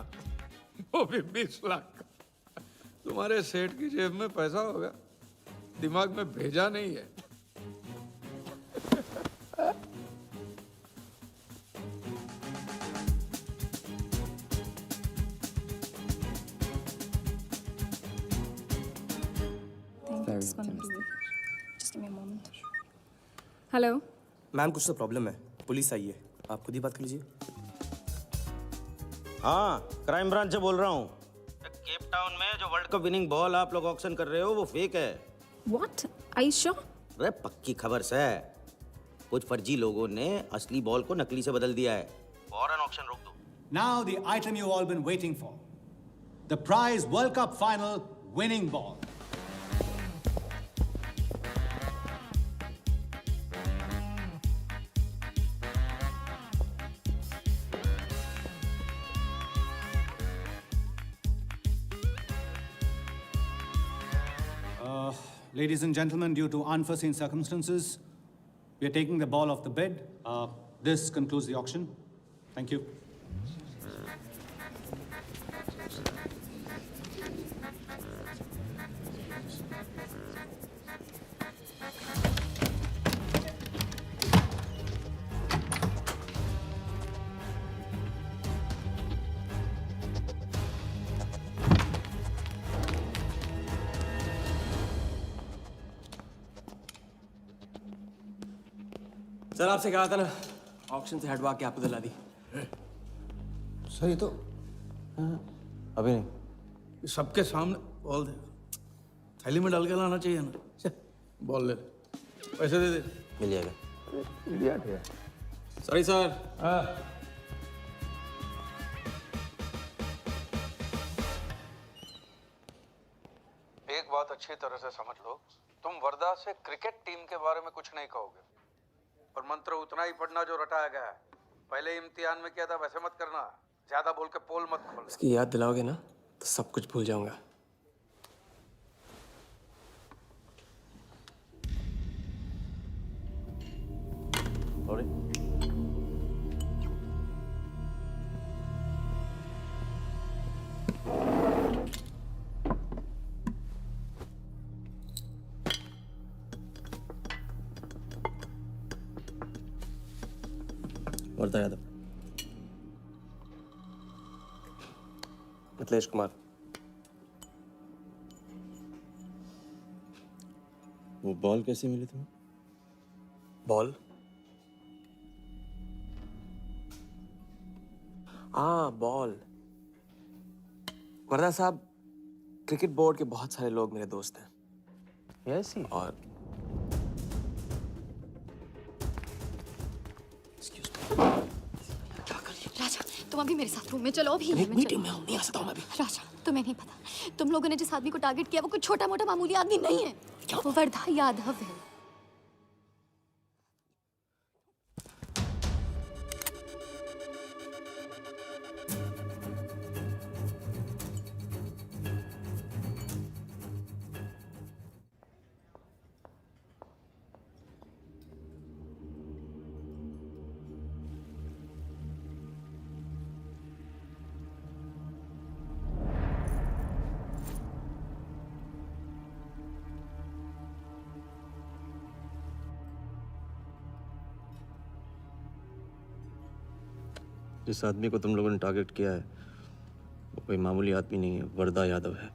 वो भी 20 लाख. तुम्हारे सेठ की जेब में पैसा होगा, दिमाग में भेजा नहीं है. हेलो मैम, कुछ तो प्रॉब्लम है. पुलिस आई है, आप खुद ही बात कर लीजिए. हाँ, क्राइम ब्रांच से बोल रहा हूँ. केप टाउन में जो वर्ल्ड कप विनिंग बॉल आप लोग ऑक्शन कर रहे हो वो फेक है. व्हाट? I sure? अरे पक्की खबर से. कुछ फर्जी लोगों ने असली बॉल को नकली से बदल दिया है. फौरन ऑक्शन रोक दो. Now the item you all been waiting for. the prize World Cup final winning ball. Ladies and gentlemen, due to unforeseen circumstances, we are taking the ball off the bid. This concludes the auction. Thank you. Sir आपसे कहा था ना auction से हटवा के आपको दिला दी। Sir ये तो अभी नहीं। सबके सामने बॉल दे, थैली में डाल के लाना चाहिए ना। बॉल ले, पैसे दे दे। मिल जाएगा। इडियट है। Sorry sir. एक बात अच्छी तरह से समझ लो, तुम वर्धा से क्रिकेट टीम के बारे में कुछ नहीं कहोगे, और मंत्र उतना ही पढ़ना जो रटाया गया है। पहले इम्तिहान में किया था वैसे मत करना, ज्यादा बोल के पोल मत खोलना। इसकी याद दिलाओगे ना तो सब कुछ भूल जाऊंगा। वर्धा यादव। मिथिलेश कुमार। वो बॉल कैसे मिली तुम्हें? बॉल? हाँ बॉल। वर्धा साहब, क्रिकेट बोर्ड के बहुत सारे लोग मेरे दोस्त हैं। Yes he. और राजा, तुम अभी मेरे साथ रूम में चलो। अभी मीटिंग में हूँ, नहीं आ सकता हूँ मैं अभी। राजा, तुम्हें नहीं पता, तुम लोगों ने जिस आदमी को टारगेट किया वो कोई छोटा मोटा मामूली आदमी नहीं है। वो वर्धा यादव है। जिस आदमी को तुम लोगों ने टारगेट किया है वो कोई मामूली आदमी नहीं है, वर्धा यादव है।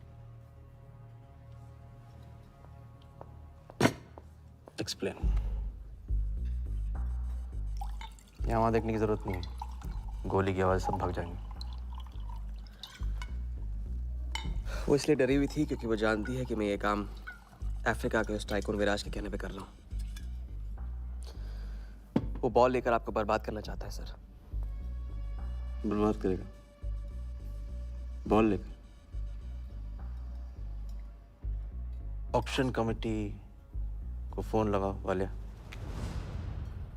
एक्सप्लेन। यहाँ वहाँ देखने की जरूरत नहीं है, गोली की आवाज सब भाग जाएंगे। वो इसलिए डरी हुई थी क्योंकि वो जानती है कि मैं ये काम अफ्रीका के उस टाइकून विराज के कहने पे कर रहा हूँ। वो बॉल लेकर आपको बर्बाद करना चाहता है सर। बर्बाद करेगा? बॉल लेकर? ऑक्शन कमेटी को फोन लगाओ वालिया।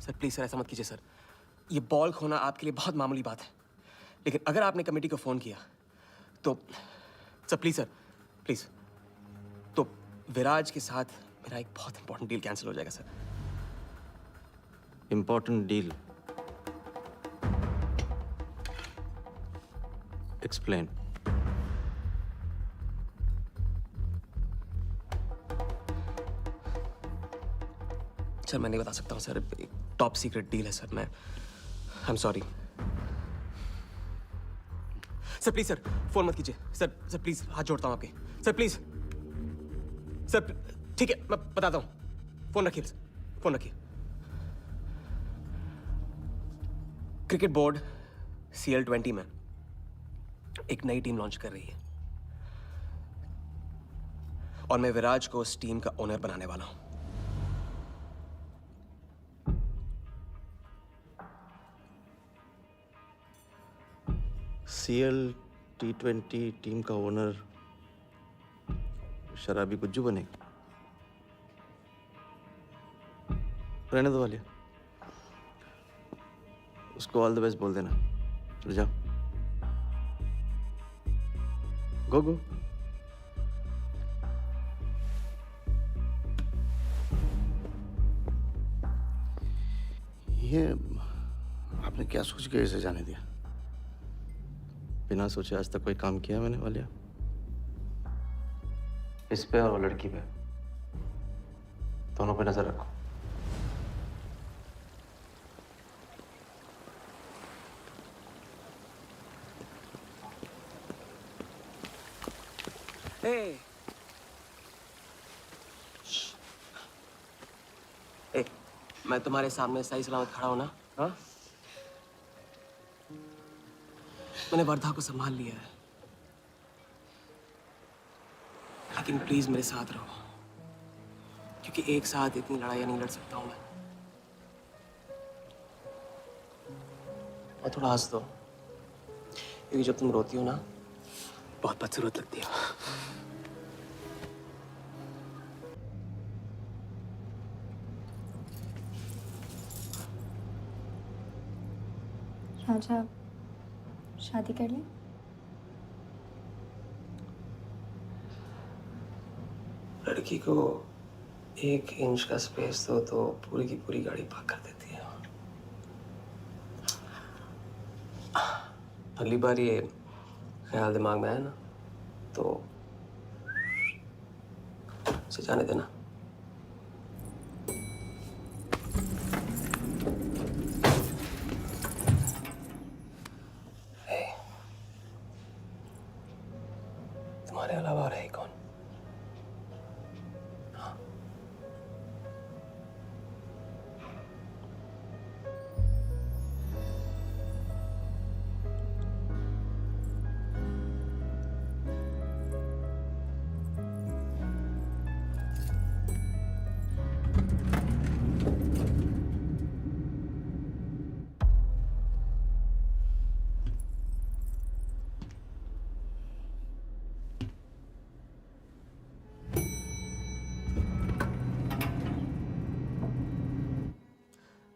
सर प्लीज सर, ऐसा मत कीजिए सर। ये बॉल खोना आपके लिए बहुत मामूली बात है, लेकिन अगर आपने कमेटी को फोन किया तो सर प्लीज सर, प्लीज, तो विराज के साथ मेरा एक बहुत इंपॉर्टेंट डील कैंसिल हो जाएगा sir. Important deal? Explain. Sir मैं नहीं बता सकता हूँ सर, एक टॉप सीक्रेट डील है सर। मैं I am sorry sir. Please sir phone मत कीजिए सर। सर प्लीज हाथ जोड़ता हूँ आपके सर, प्लीज सर। ठीक है मैं बताता हूँ, फोन रखिए सर, फोन रखिए। क्रिकेट बोर्ड CL20 में एक नई टीम लॉन्च कर रही है और मैं विराज को उस टीम का ओनर बनाने वाला हूं। CL20? T20 टीम का ओनर शराबी गुज्जू बनेगा। रहने दो वालिया, उसको ऑल द बेस्ट बोल देना। चल जाओ, गो गो। ये आपने क्या सोच के इसे जाने दिया? बिना सोचे आज तक कोई काम किया मैंने वालिया? इस पे और वो लड़की पे, दोनों पे नजर रखो। ए, मैं तुम्हारे सामने सही सलामत खड़ा हूं ना? हाँ? मैंने वर्धा को संभाल लिया है, लेकिन प्लीज मेरे साथ रहो, क्योंकि एक साथ इतनी लड़ाइयां नहीं लड़ सकता हूं मैं। और थोड़ा हंस दो, क्योंकि जब तुम रोती हो ना, बहुत बदसूरत लगती है। राजा, शादी कर लें? लड़की को 1 इंच का स्पेस दो तो पूरी की पूरी गाड़ी पार्क कर देती है। अगली बार ये ख्याल दिमाग में आया ना, तो उसे जाने देना। तुम्हारे अलावा और है कौन?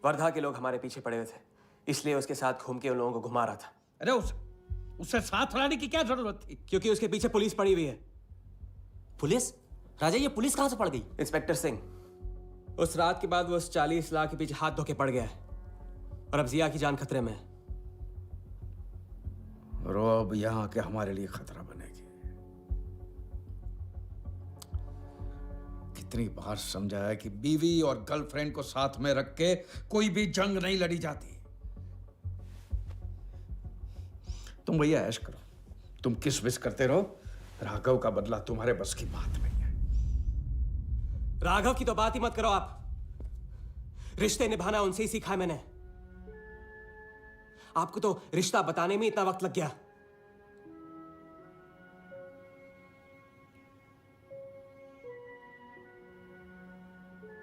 वर्धा के लोग हमारे पीछे पड़े हुए थे, इसलिए उसके साथ घूम के उन लोगों को घुमा रहा था। अरे उससे साथ लाने की क्या जरूरत थी? क्योंकि उसके पीछे पुलिस पड़ी हुई है। पुलिस? राजा, ये पुलिस कहां से पड़ गई? इंस्पेक्टर सिंह, उस रात के बाद वो उस 40 लाख के पीछे हाथ धो के पड़ गया है, और अब जिया की जान खतरे में है। और वो अब यहाँ आके हमारे लिए खतरा बनेगी। कितनी बार समझाया कि बीवी और गर्लफ्रेंड को साथ में रख के कोई भी जंग नहीं लड़ी जाती। तुम भैया ऐश करो, तुम किस विस करते रहो। राघव का बदला तुम्हारे बस की बात नहीं है। राघव की तो बात ही मत करो आप। रिश्ते निभाना उनसे ही सीखा है मैंने। आपको तो रिश्ता बताने में इतना वक्त लग गया।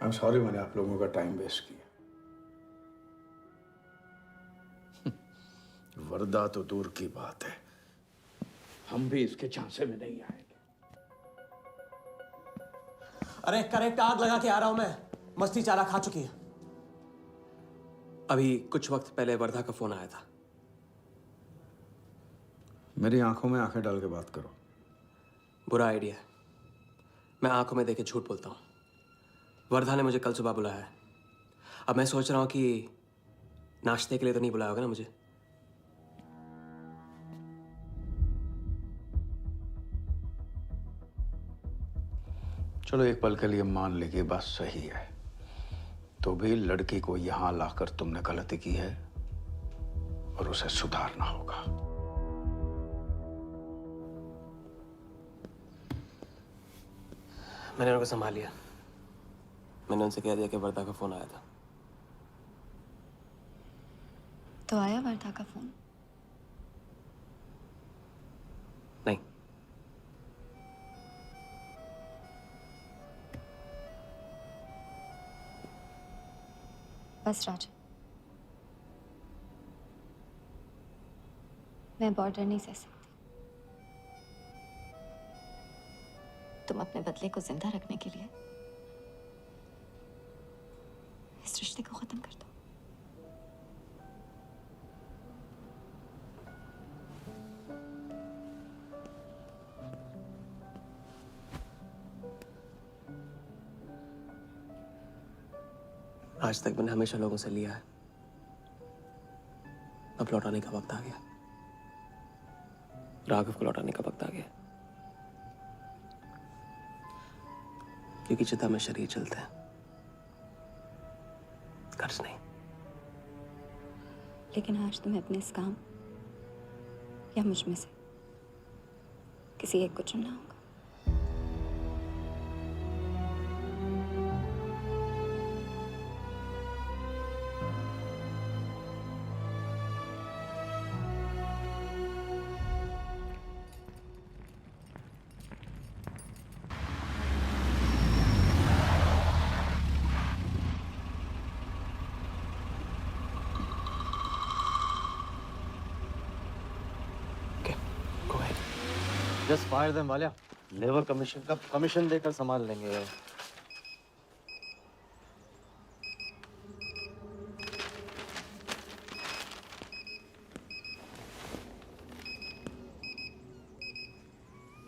I'm sorry मैंने आप लोगों का टाइम वेस्ट किया। वर्दा तो दूर की बात है, हम भी इसके झांसे में नहीं आएंगे। अरे करेक्ट आग लगा के आ रहा हूं मैं। मस्ती चारा खा चुकी है। अभी कुछ वक्त पहले वर्धा का फोन आया था। मेरी आंखों में आंखें डाल के बात करो। बुरा आइडिया है। मैं आंखों में देखे झूठ बोलता हूं। वर्धा ने मुझे कल सुबह बुलाया है। अब मैं सोच रहा हूं कि नाश्ते के लिए तो नहीं बुलाया होगा ना मुझे। चलो एक पल के लिए मान ले कि बात सही है, तो भी लड़की को यहां लाकर तुमने गलती की है और उसे सुधारना होगा। मैंने उनको संभाल लिया। मैंने उनसे कह दिया कि वर्धा का फोन आया था। तो आया वर्धा का फोन? नहीं। बस राजा, मैं बॉर्डर नहीं सह सकती। तुम अपने बदले को जिंदा रखने के लिए इस रिश्ते को खत्म कर दो। आज तक मैंने हमेशा लोगों से लिया है, अब लौटाने का वक्त आ गया। राघव को लौटाने का वक्त आ गया, क्योंकि चिता में शरीर चलते हैं, कर्ज नहीं। लेकिन आज तुम्हें अपने इस काम या मुझ में से किसी एक को चुनना होगा। Just fire them Walia. Labour commission का कमीशन देकर संभाल लेंगे।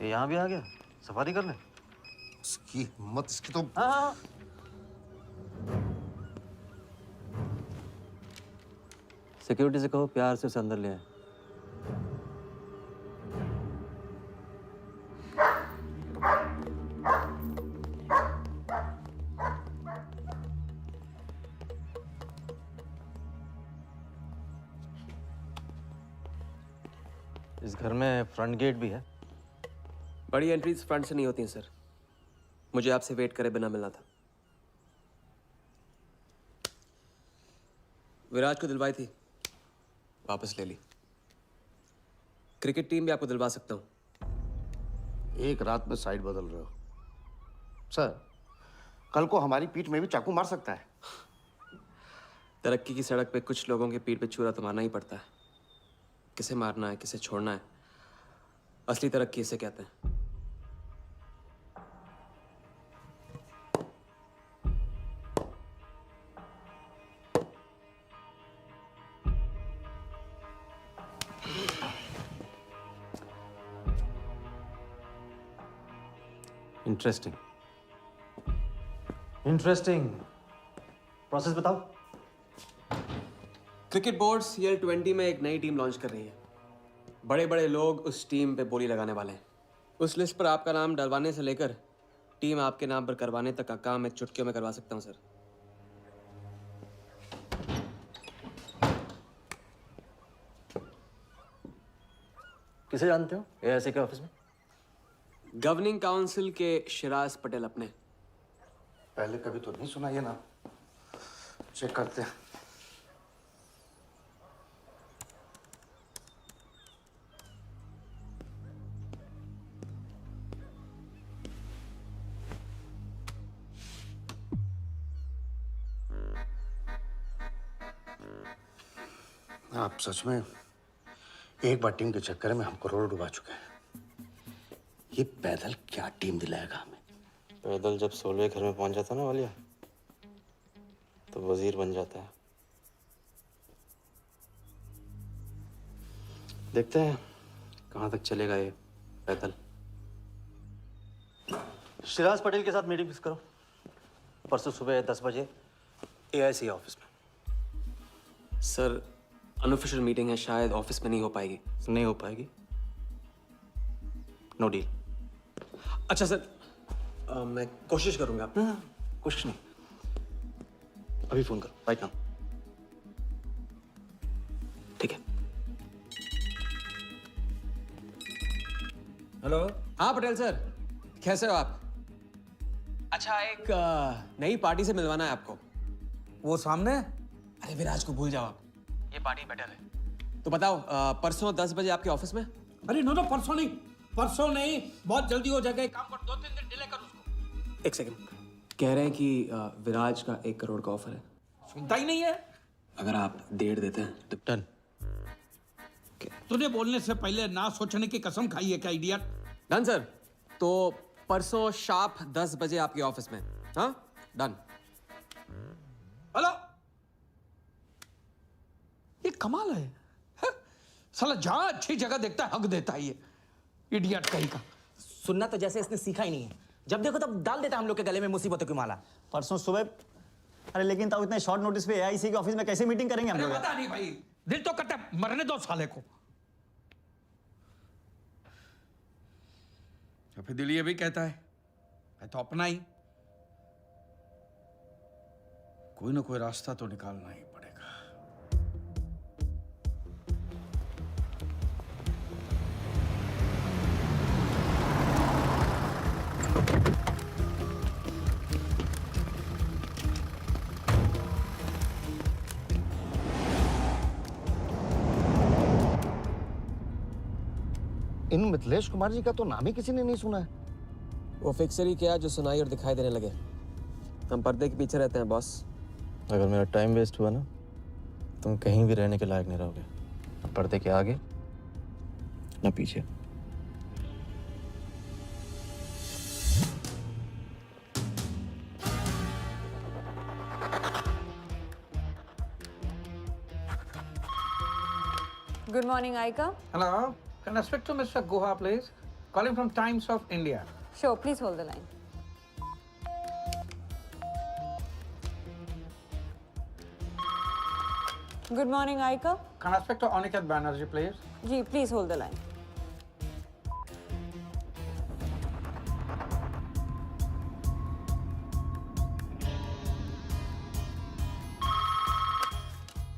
ये यहाँ भी आ गया सफारी करने। इसकी हिम्मत, इसकी तो। हाँ। सिक्योरिटी से कहो प्यार से उसे अंदर ले आए। इस घर में फ्रंट गेट भी है। बड़ी एंट्रीज फ्रंट से नहीं होती हैं सर, मुझे आपसे वेट करे बिना मिलना था। विराज को दिलवाई थी, वापस ले ली। क्रिकेट टीम भी आपको दिलवा सकता हूं। एक रात में साइड बदल रहे हो सर। कल को हमारी पीठ में भी चाकू मार सकता है। तरक्की की सड़क पे कुछ लोगों के पीठ पे छुरा तो मारना ही पड़ता है। किसे मारना है, किसे छोड़ना है, असली तरक्की इसे कहते हैं। Interesting interesting. प्रोसेस बताओ। क्रिकेट बोर्ड CL20 में एक नई टीम लॉन्च कर रही है। बड़े बड़े लोग उस टीम पे बोली लगाने वाले हैं। उस लिस्ट पर आपका नाम डलवाने से लेकर टीम आपके नाम पर करवाने तक का काम मैं चुटकियों में करवा सकता हूं सर। किसे जानते हो AIC के ऑफिस में? गवर्निंग काउंसिल के शिराज पटेल अपने। पहले कभी तो नहीं सुना ये नाम। चेक करते हैं। आप सच में एक बार टीम के चक्कर में हम करोड़ डुबा चुके हैं। ये पैदल क्या टीम दिलाएगा हमें? पैदल जब 16वें घर में पहुंच जाता ना वालिया, तो वजीर बन जाता है। देखते हैं कहाँ तक चलेगा ये पैदल। शिराज पटेल के साथ मीटिंग फिक्स करो परसों सुबह 10 बजे AIC ऑफिस में। सर अनऑफिशियल मीटिंग है, शायद ऑफिस में नहीं हो पाएगी। नहीं हो पाएगी? No deal. अच्छा सर, मैं कोशिश करूंगा। कोशिश नहीं, अभी फोन करो राइट नाउ। ठीक है। हेलो। हाँ पटेल सर, कैसे हो आप? अच्छा, एक नई पार्टी से मिलवाना है आपको। वो सामने? अरे विराज को भूल जाओ आप, ये पार्टी बेटर है। तो बताओ परसों 10 बजे आपके ऑफिस में? अरे नो परसों नहीं, परसों नहीं, बहुत जल्दी हो जाएगा। एक काम कर, 2-3 दिन डिले कर उसको। एक सेकंड, कह रहे हैं कि विराज का 1 करोड़ का ऑफर है। सुनता ही नहीं है। अगर आप 1.5 देते हैं तो डन। तूने बोलने से पहले ना सोचने की कसम खाई है क्या इडियट? Done sir. तो परसों शार्प 10 बजे आपके ऑफिस में। हाँ, डन। हेलो, ये कमाल है, हैं? साला जहां अच्छी जगह देखता है हक देता है ये इडियट कहीं का। सुनना तो जैसे इसने सीखा ही नहीं है, जब देखो तब डाल देता हम लोग के गले में मुसीबतों की माला। परसों सुबह, अरे लेकिन ताऊ इतने शॉर्ट नोटिस पे एआईसी के ऑफिस में कैसे मीटिंग करेंगे हम लोग? पता नहीं भाई, दिल तो करता है मरने दो साले को। तो फिर दिल ये भी कहता है मैं तो अपना ही, कोई ना कोई रास्ता तो निकालना ही पड़ेगा। इन मिथिलेश कुमार जी का तो नाम ही किसी ने नहीं सुना है। वो फिक्सर ही क्या जो सुनाई और दिखाई देने लगे। हम पर्दे के पीछे रहते हैं बॉस। अगर मेरा टाइम वेस्ट हुआ ना, तुम कहीं भी रहने के लायक नहीं रहोगे, ना पर्दे के आगे ना पीछे। Good morning, Aika. Hello, can I speak to Mr. Guha, please? Calling from Times of India. Sure, please hold the line. Good morning, Aika. Can I speak to Aniket Banerjee, please? Ji, please hold the line.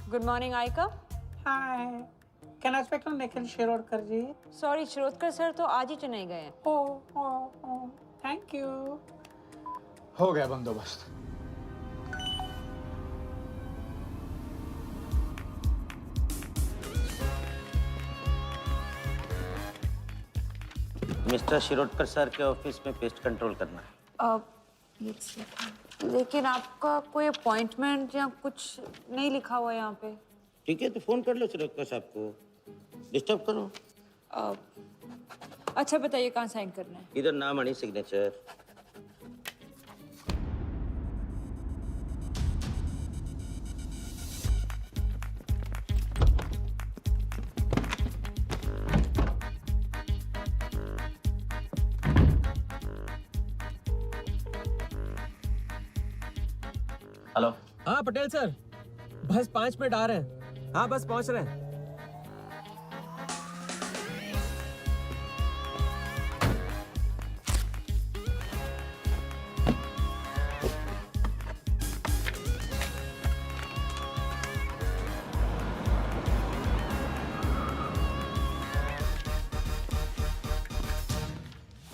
Good morning, Aika. Hi. Can I speak to Nikhil Shirodkar ji? Sorry, Shirodkar sir तो आज ही चेन्नई गए हैं। Oh, thank you. हो गया बंदोबस्त। Mister Shirodkar sir के office में pest control करना है। लेकिन आपका कोई अपॉइंटमेंट या कुछ नहीं लिखा हुआ है यहाँ पे। ठीक है, तो फोन कर लो शिरोडकर साहब को, डिस्टर्ब करो। अच्छा बताइए कहाँ साइन करना है? इधर नाम आनी सिग्नेचर। हेलो। हाँ पटेल सर, बस 5 मिनट आ रहे हैं। हाँ बस पहुंच रहे हैं।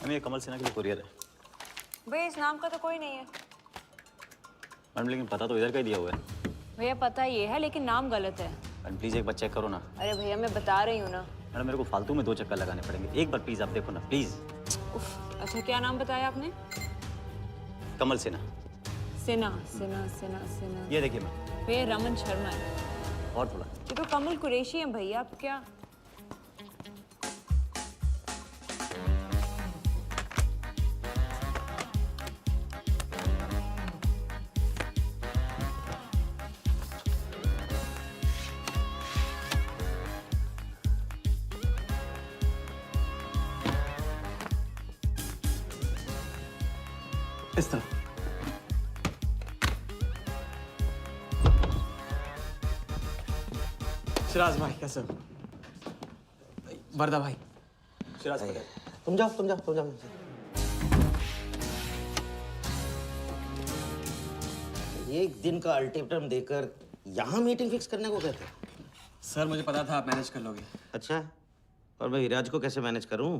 ये कमल सिन्हा के लिए कुरियर है। भैया इस नाम का तो कोई नहीं है। मैडम लेकिन पता तो इधर का ही दिया हुआ है। भैया पता ये है लेकिन नाम गलत है। मैडम प्लीज एक बार चेक करो ना। अरे भैया मैं बता रही हूँ ना। मैडम मेरे को फालतू में 2 चक्कर लगाने पड़ेंगे, एक बार प्लीज आप देखो ना प्लीज। अच्छा क्या नाम बताया आपने? कमल सिन्हा। सिन्हा सिन्हा सिन्हा सिन्हा। ये देखिए मैम। भैया रमन शर्मा है। और थोड़ा। ये तो कमल कुरैशी है भैया, आप क्या? इस तरह। शिराज भाई कैसे हो? वर्दा भाई। शिराज भाई तुम जाओ। एक दिन का अल्टीमेटम देकर यहाँ मीटिंग फिक्स करने को कहते हैं। सर मुझे पता था आप मैनेज कर लोगे। अच्छा, और मैं हिराज को कैसे मैनेज करूं?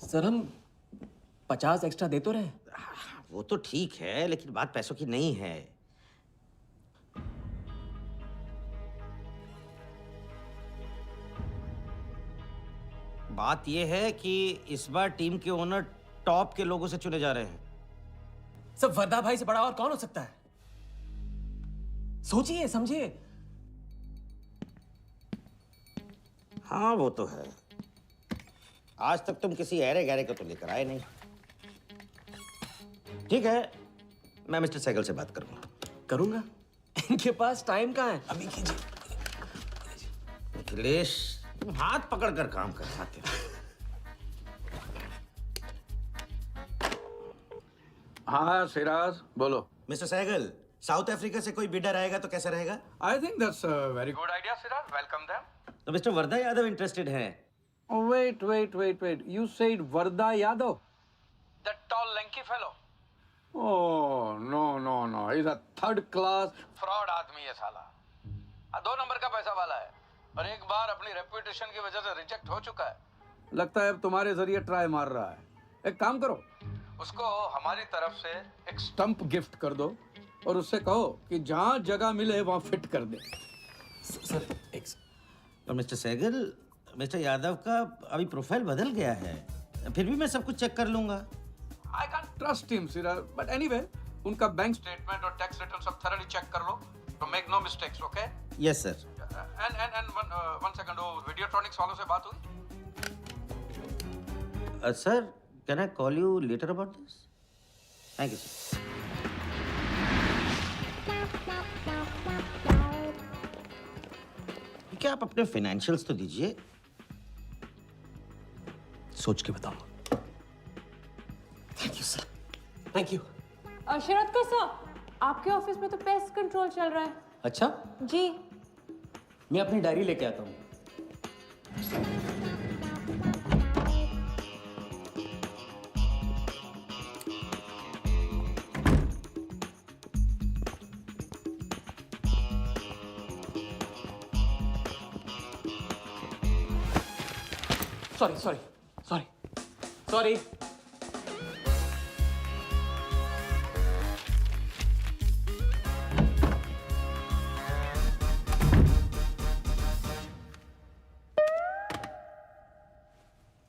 सर हम 50 एक्स्ट्रा दे तो रहे। वो तो ठीक है, लेकिन बात पैसों की नहीं है। बात यह है कि इस बार टीम के ओनर टॉप के लोगों से चुने जा रहे हैं। सब वर्दा भाई से बड़ा और कौन हो सकता है? सोचिए समझिए। हाँ वो तो है। आज तक तुम किसी ऐरे गहरे को तो लेकर आए नहीं। ठीक है, मैं मिस्टर सहगल से बात करूंगा। करूंगा? इनके पास टाइम कहाँ है? अभी कीजिए। मिथिलेश, तुम हाथ पकड़कर काम कर पाते हो। हाँ सिराज, बोलो। मिस्टर सहगल, साउथ अफ्रीका से कोई बिडर आएगा तो कैसा रहेगा? I think that's a very good idea Siraj, welcome them. तो मिस्टर वर्धा यादव इंटरेस्टेड हैं? Wait. You said Varda Yadav? That tall, lanky fellow? Oh, no. He's a third class fraud आदमी है साला। 2 नंबर का पैसा वाला है और एक बार अपनी रेपुटेशन की वजह से रिजेक्ट हो चुका है। लगता है अब तुम्हारे जरिए ट्राई मार रहा है। एक काम करो, उसको हमारी तरफ से एक स्टंप गिफ्ट कर दो और उससे कहो कि जहाँ जगह मिले वहाँ फिट कर दे। सर, और मिस्टर सहगल, मिस्टर यादव का अभी प्रोफाइल बदल गया है, फिर भी मैं सब कुछ चेक कर लूंगा। I can't trust him, Siral. But anyway, उनका बैंक स्टेटमेंट और टैक्स रिटर्न सब thoroughly चेक कर लो, तो make no mistakes, okay? Yes, sir. And one second, वो Videotronics वालों से बात हुई? Sir, can I call you later about this? Thank you, sir. क्या आप अपने फाइनेंशियल्स तो दीजिए, सोच के बताऊंगा। Thank you sir, thank you. Sharad sir, आपके ऑफिस में तो पेस्ट कंट्रोल चल रहा है। अच्छा, जी। मैं अपनी डायरी लेके आता हूँ। सॉरी।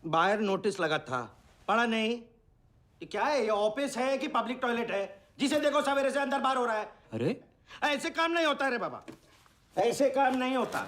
बाहर नोटिस लगा था, पढ़ा नहीं? ये क्या है? ये ऑफिस है कि पब्लिक टॉयलेट है? जिसे देखो सवेरे से अंदर बाहर हो रहा है। अरे ऐसे काम नहीं होता रे बाबा, ऐसे काम नहीं होता।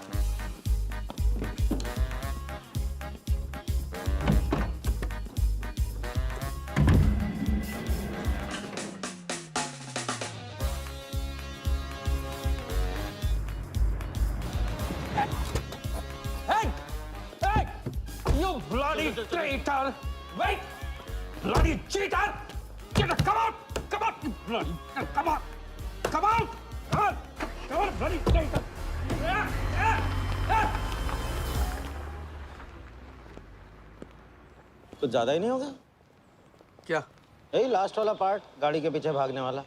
Bloody traitor! Wait! Bloody cheater! Come out! Bloody, come out! Bloody traitor! कुछ ज्यादा ही नहीं होगा क्या? यही लास्ट वाला पार्ट, गाड़ी के पीछे भागने वाला।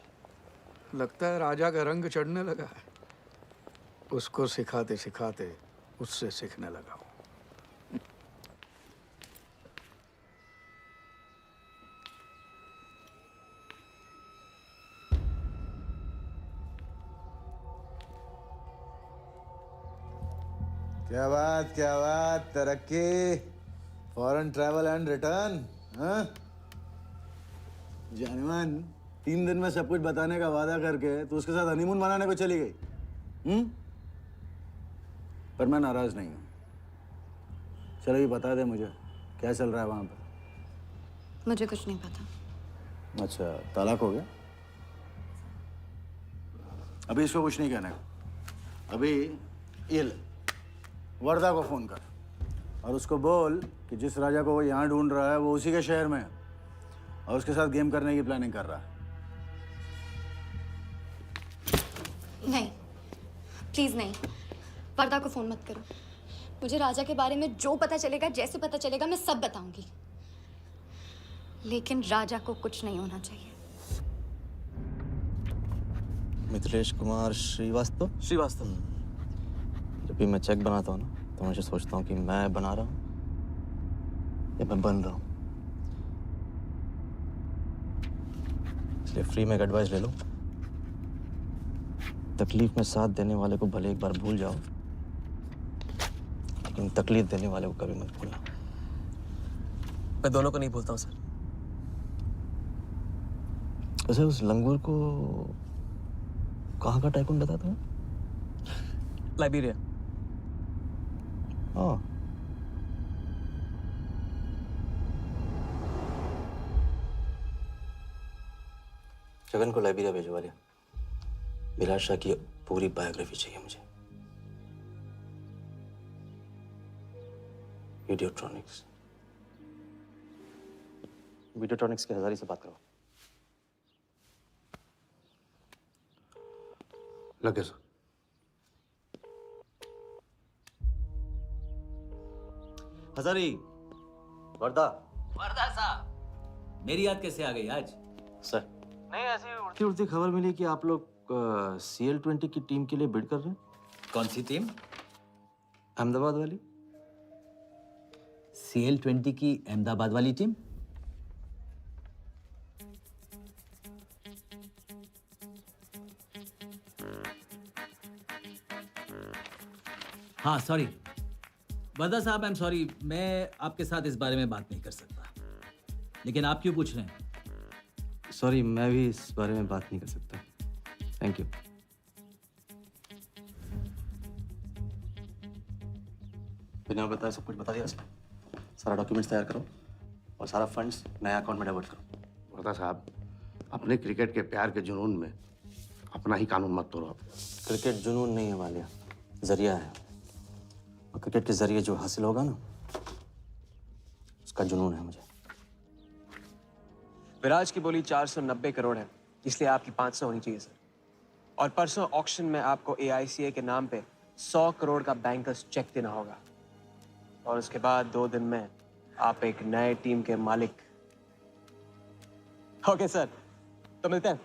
लगता है राजा का रंग चढ़ने लगा है। उसको सिखाते सिखाते उससे सीखने लगा हूं। क्या बात, तरक्की, फॉरेन ट्रैवल एंड रिटर्न। हाँ, जानमान 3 दिन में सब कुछ बताने का वादा करके तू उसके साथ हनीमून मनाने को चली गई। पर मैं नाराज नहीं हूँ। चलो ये बता दे मुझे, क्या चल रहा है वहां पर? मुझे कुछ नहीं पता। अच्छा, तलाक हो गया? अभी इसको कुछ नहीं कहना है। अभी ये ले, वर्धा को फोन कर और उसको बोल कि जिस राजा को वो यहाँ ढूंढ रहा है वो उसी के शहर में है और उसके साथ गेम करने की प्लानिंग कर रहा है। नहीं, प्लीज नहीं, वर्धा को फोन मत करो। मुझे राजा के बारे में जो पता चलेगा, जैसे पता चलेगा, मैं सब बताऊंगी, लेकिन राजा को कुछ नहीं होना चाहिए। मिथिलेश कुमार श्रीवास्तव। जब भी मैं चेक बनाता हूँ ना, तो मुझे सोचता हूँ कि मैं बना रहा हूँ या मैं बन रहा हूँ। इसलिए फ्री में एक एडवाइस ले लो, तकलीफ में साथ देने वाले को भले एक बार भूल जाओ, लेकिन तकलीफ देने वाले को कभी मत भूलना। मैं दोनों को नहीं भूलता हूँ सर। वैसे उस लंगूर को कहाँ का टाइकून बताया तुम्हें? लाइबेरिया। हाँ, गगन को लाइब्रेरिया भिजवा लिया। विलास शाह की पूरी बायोग्राफी चाहिए मुझे। वीडियोट्रॉनिक्स के हजारी से बात करो। लगे सर। हजारी, वर्दा साहब, मेरी याद कैसे आ गई आज? सर नहीं, ऐसी उड़ती उड़ती खबर मिली कि आप लोग CL20 की टीम के लिए बिड कर रहे हैं। कौन सी टीम? अहमदाबाद वाली। CL20 की अहमदाबाद वाली टीम? हाँ सॉरी वर्दा साहब, आई एम सॉरी, मैं आपके साथ इस बारे में बात नहीं कर सकता। लेकिन आप क्यों पूछ रहे हैं? सॉरी, मैं भी इस बारे में बात नहीं कर सकता। Thank you. बिना बताए सब कुछ बता दिया उसने। सारा डॉक्यूमेंट्स तैयार करो और सारा फंड्स नया अकाउंट में डाइवर्ट करो। वर्दा साहब, अपने क्रिकेट के प्यार के जुनून में अपना ही कानून मत तोड़ो आप। क्रिकेट जुनून नहीं है वालिया, जरिया है। और क्रिकेट के जरिए जो हासिल होगा ना, उसका जुनून है मुझे। विराज की बोली 490 करोड़ है, इसलिए आपकी 500 होनी चाहिए सर। और परसों ऑक्शन में आपको AICA के नाम पे 100 करोड़ का बैंकर्स चेक देना होगा। और उसके बाद 2 दिन में आप एक नए टीम के मालिक। ओके सर, तो मिलते हैं।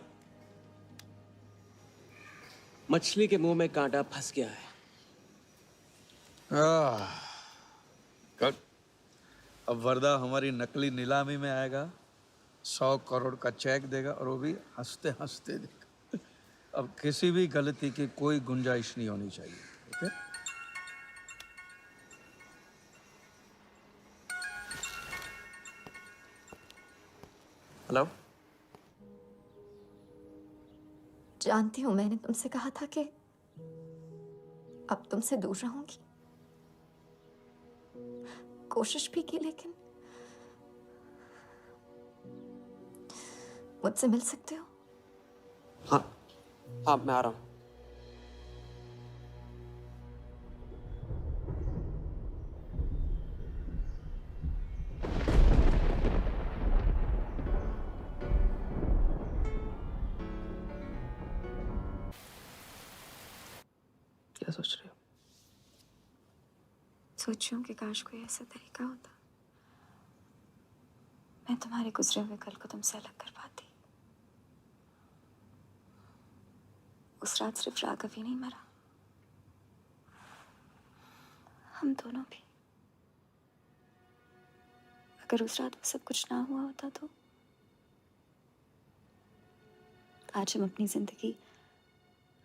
मछली के मुंह में कांटा फंस गया है। कट। अब वर्दा हमारी नकली नीलामी में आएगा, 100 करोड़ का चेक देगा और वो भी हंसते हंसते देगा। अब किसी भी गलती की कोई गुंजाइश नहीं होनी चाहिए। ओके? हेलो। जानती हूँ, मैंने तुमसे कहा था कि अब तुमसे दूर रहूंगी। कोशिश भी की, लेकिन मुझसे मिल सकते हो? हाँ हाँ, मैं आ रहा हूँ। क्या सोच रहे हो? सोच रही हूँ कि काश कोई ऐसा तरीका होता, मैं तुम्हारे गुजरे हुए कल को तुमसे अलग कर पाती। उस रात सिर्फ राघव ही नहीं मरा, हम दोनों भी। अगर उस रात वो सब कुछ ना हुआ होता तो आज हम अपनी जिंदगी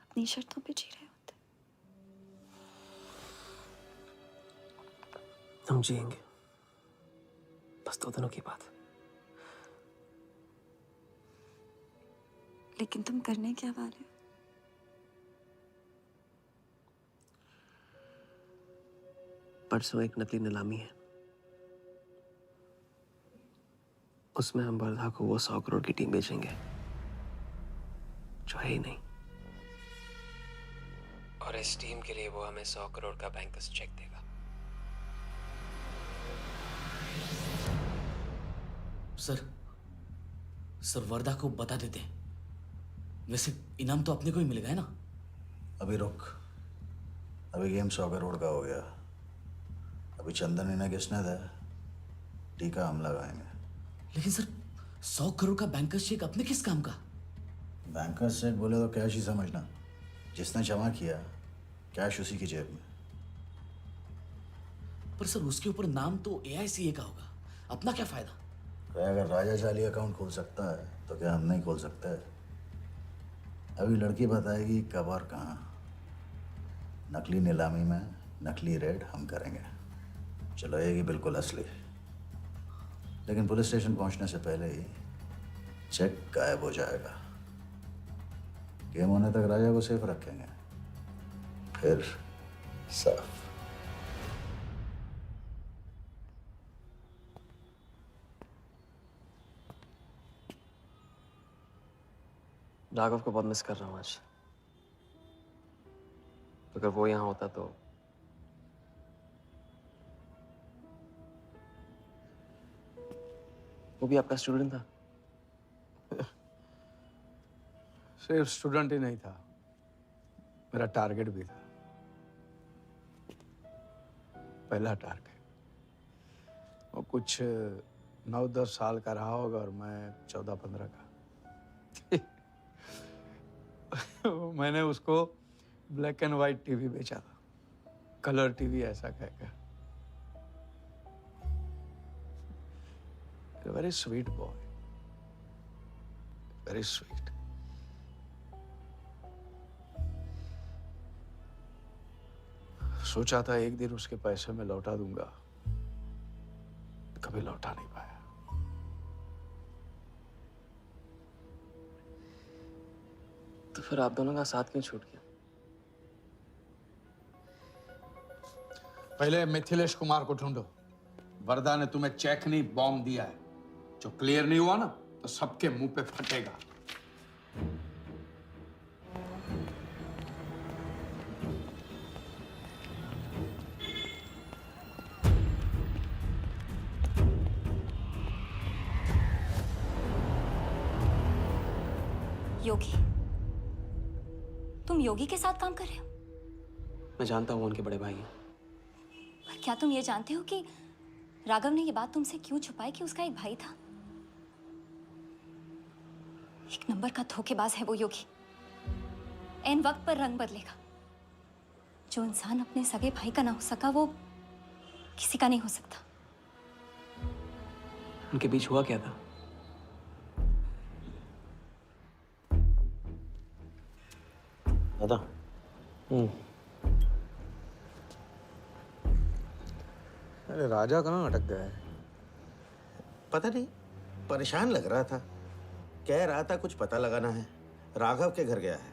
अपनी शर्तों पे जी रहे होते। हम जिएंगे, बस 2 दिनों की बात है। लेकिन तुम करने क्या वाले हो? परसों एक नकली नीलामी है, उसमें हम वर्धा को वो 100 करोड़ की टीम बेचेंगे जो है ही नहीं। और इस टीम के लिए वो हमें 100 करोड़ का बैंकर्स चेक देगा। सर वर्दा को बता देते हैं। वैसे इनाम तो अपने को ही मिल गया ना। अभी रुक, अभी गेम 100 करोड़ का हो गया। अभी चंदन इन्हें किसने दिया? टीका हम लगाएंगे। लेकिन सर 100 करोड़ का बैंकर्स चेक अपने किस काम का? बैंकर्स चेक बोले तो कैश ही समझना। जिसने जमा किया कैश उसी की जेब में। पर सर उसके ऊपर नाम तो AICA का होगा, अपना क्या फायदा? अगर राजा चाली अकाउंट खोल सकता है तो क्या हम नहीं खोल सकते? अभी लड़की बताएगी कब और कहाँ। नकली नीलामी में नकली रेड हम करेंगे, चलाएगी बिल्कुल असली। लेकिन पुलिस स्टेशन पहुंचने से पहले ही चेक गायब हो जाएगा। गेम होने तक राजा को सेफ रखेंगे, फिर साफ। राघव को बहुत मिस कर रहा हूँ आज। अगर वो यहाँ होता तो वो भी आपका स्टूडेंट था? सिर्फ स्टूडेंट ही नहीं था, मेरा टारगेट भी था। पहला टारगेट। वो कुछ 9-10 साल का रहा होगा और मैं 14-15 का। मैंने उसको ब्लैक एंड व्हाइट टीवी बेचा था, कलर टीवी ऐसा कहकर। Very sweet boy, very sweet. सोचा था एक दिन उसके पैसे मैं लौटा दूंगा, कभी लौटा नहीं पाया। तो फिर आप दोनों का साथ क्यों छूट गया? पहले मिथिलेश कुमार को ढूंढो। वर्दा ने तुम्हें चेक नहीं बॉम्ब दिया है, जो क्लियर नहीं हुआ ना तो सबके मुंह पे फटेगा। योगी, तुम योगी के साथ काम कर रहे हो? मैं जानता हूँ उनके बड़े भाई हैं। पर क्या तुम ये जानते हो कि राघव ने ये बात तुमसे क्यों छुपाई कि उसका एक भाई था? एक नंबर का धोखेबाज है वो योगी। एन वक्त पर रंग बदलेगा। जो इंसान अपने सगे भाई का ना हो सका वो किसी का नहीं हो सकता। उनके बीच हुआ क्या था? दादा। अरे राजा कहाँ अटक गया है? पता नहीं, परेशान लग रहा था। कह रहा था कुछ पता लगाना है, राघव के घर गया है।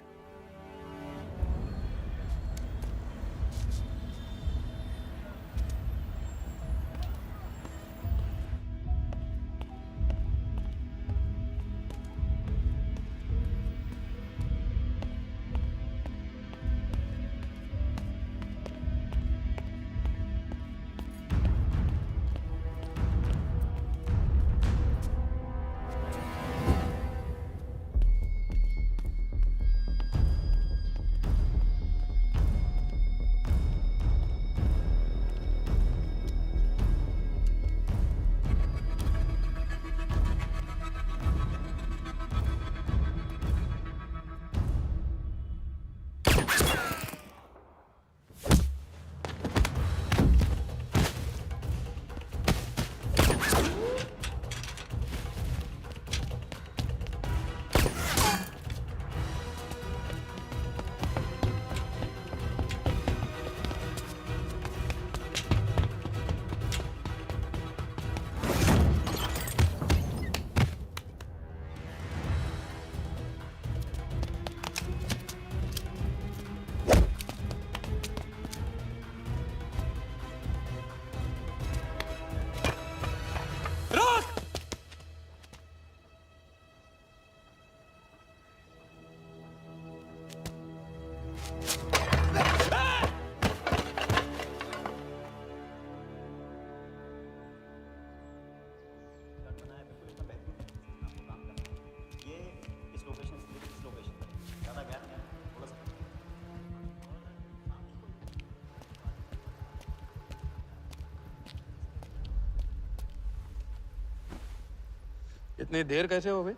इतनी देर कैसे हो गई?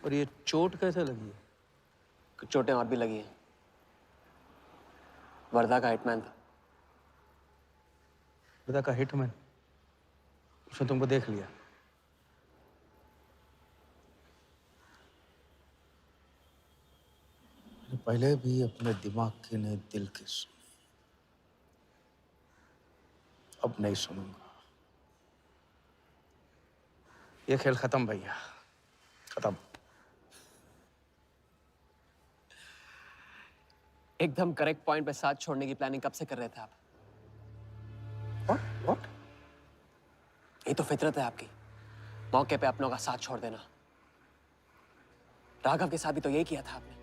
और ये चोट कैसे लगी है? कुछ चोटें और भी लगी हैं। वर्धा का हिटमैन था। वर्धा का हिटमैन? उसने तुमको देख लिया? पहले भी अपने दिमाग की नहीं दिल की सुनी, अब नहीं सुनूंगा। ये खेल खत्म भैया, खत्म। एकदम करेक्ट पॉइंट पे साथ छोड़ने की प्लानिंग कब से कर रहे थे आप? What? ये तो फितरत है आपकी। मौके पे अपनों का साथ छोड़ देना। राघव के साथ भी तो यही किया था आपने,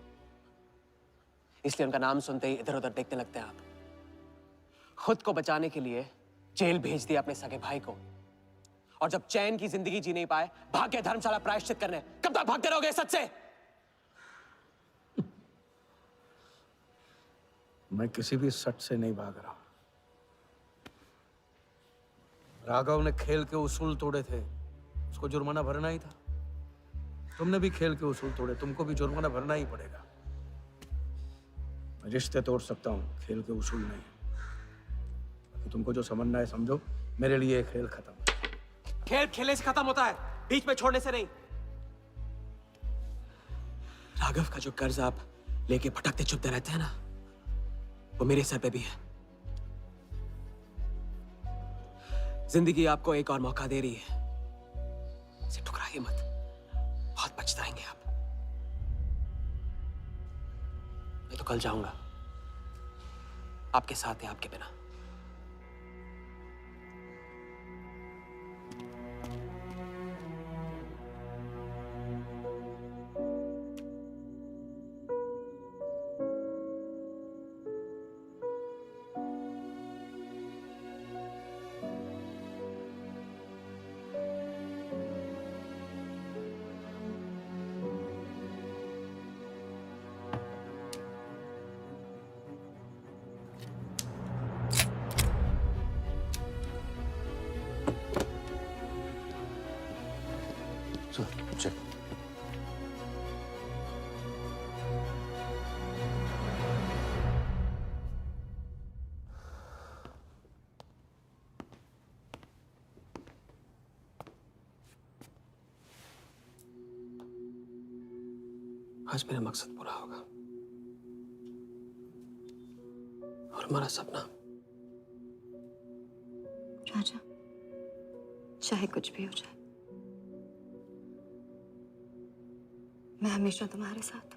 इसलिए उनका नाम सुनते ही इधर उधर देखने लगते हैं आप। खुद को बचाने के लिए जेल भेज दिया अपने सगे भाई को, और जब चैन की जिंदगी जी नहीं पाए भाग के धर्मशाला प्रायश्चित करने। कब तक भागते रहोगे सच से? मैं किसी भी सच से नहीं भाग रहा। राघव ने खेल के उसूल तोड़े थे, उसको जुर्माना भरना ही था। तुमने भी खेल के उसूल तोड़े, तुमको भी जुर्माना भरना ही पड़ेगा। मैं रिश्ते तोड़ सकता हूँ, खेल के उसूल नहीं। बाकी तुमको जो समझना है समझो, मेरे लिए खेल खत्म। खेल खेलने से खत्म होता है, बीच में छोड़ने से नहीं। राघव का जो कर्ज आप लेके भटकते चुपते रहते हैं ना, वो मेरे सर पे भी है। जिंदगी आपको एक और मौका दे रही है, इसे ठुकराइए मत, बहुत पछताएंगे आप। मैं तो कल जाऊंगा, आपके साथ है, आपके बिना। चल। आज मेरा मकसद पूरा होगा और हमारा सपना। राजा, चाहे कुछ भी हो जाए, मैं हमेशा तुम्हारे साथ हूं।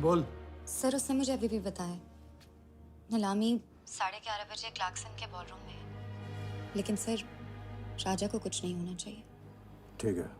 बोल। सर, उसने मुझे अभी भी बताया नीलामी 11:30 बजे क्लार्कसन के बॉलरूम में है। लेकिन सर, राजा को कुछ नहीं होना चाहिए। ठीक है।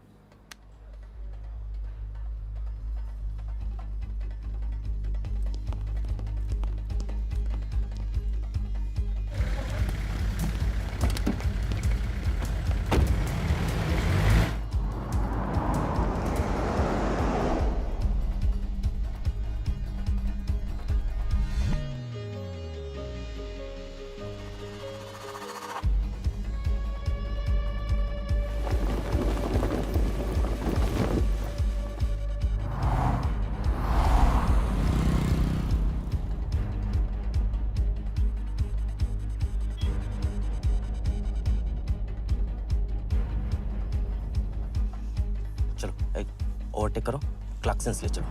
चलो एक ओवरटेक करो, क्लार्कसन ले चलो।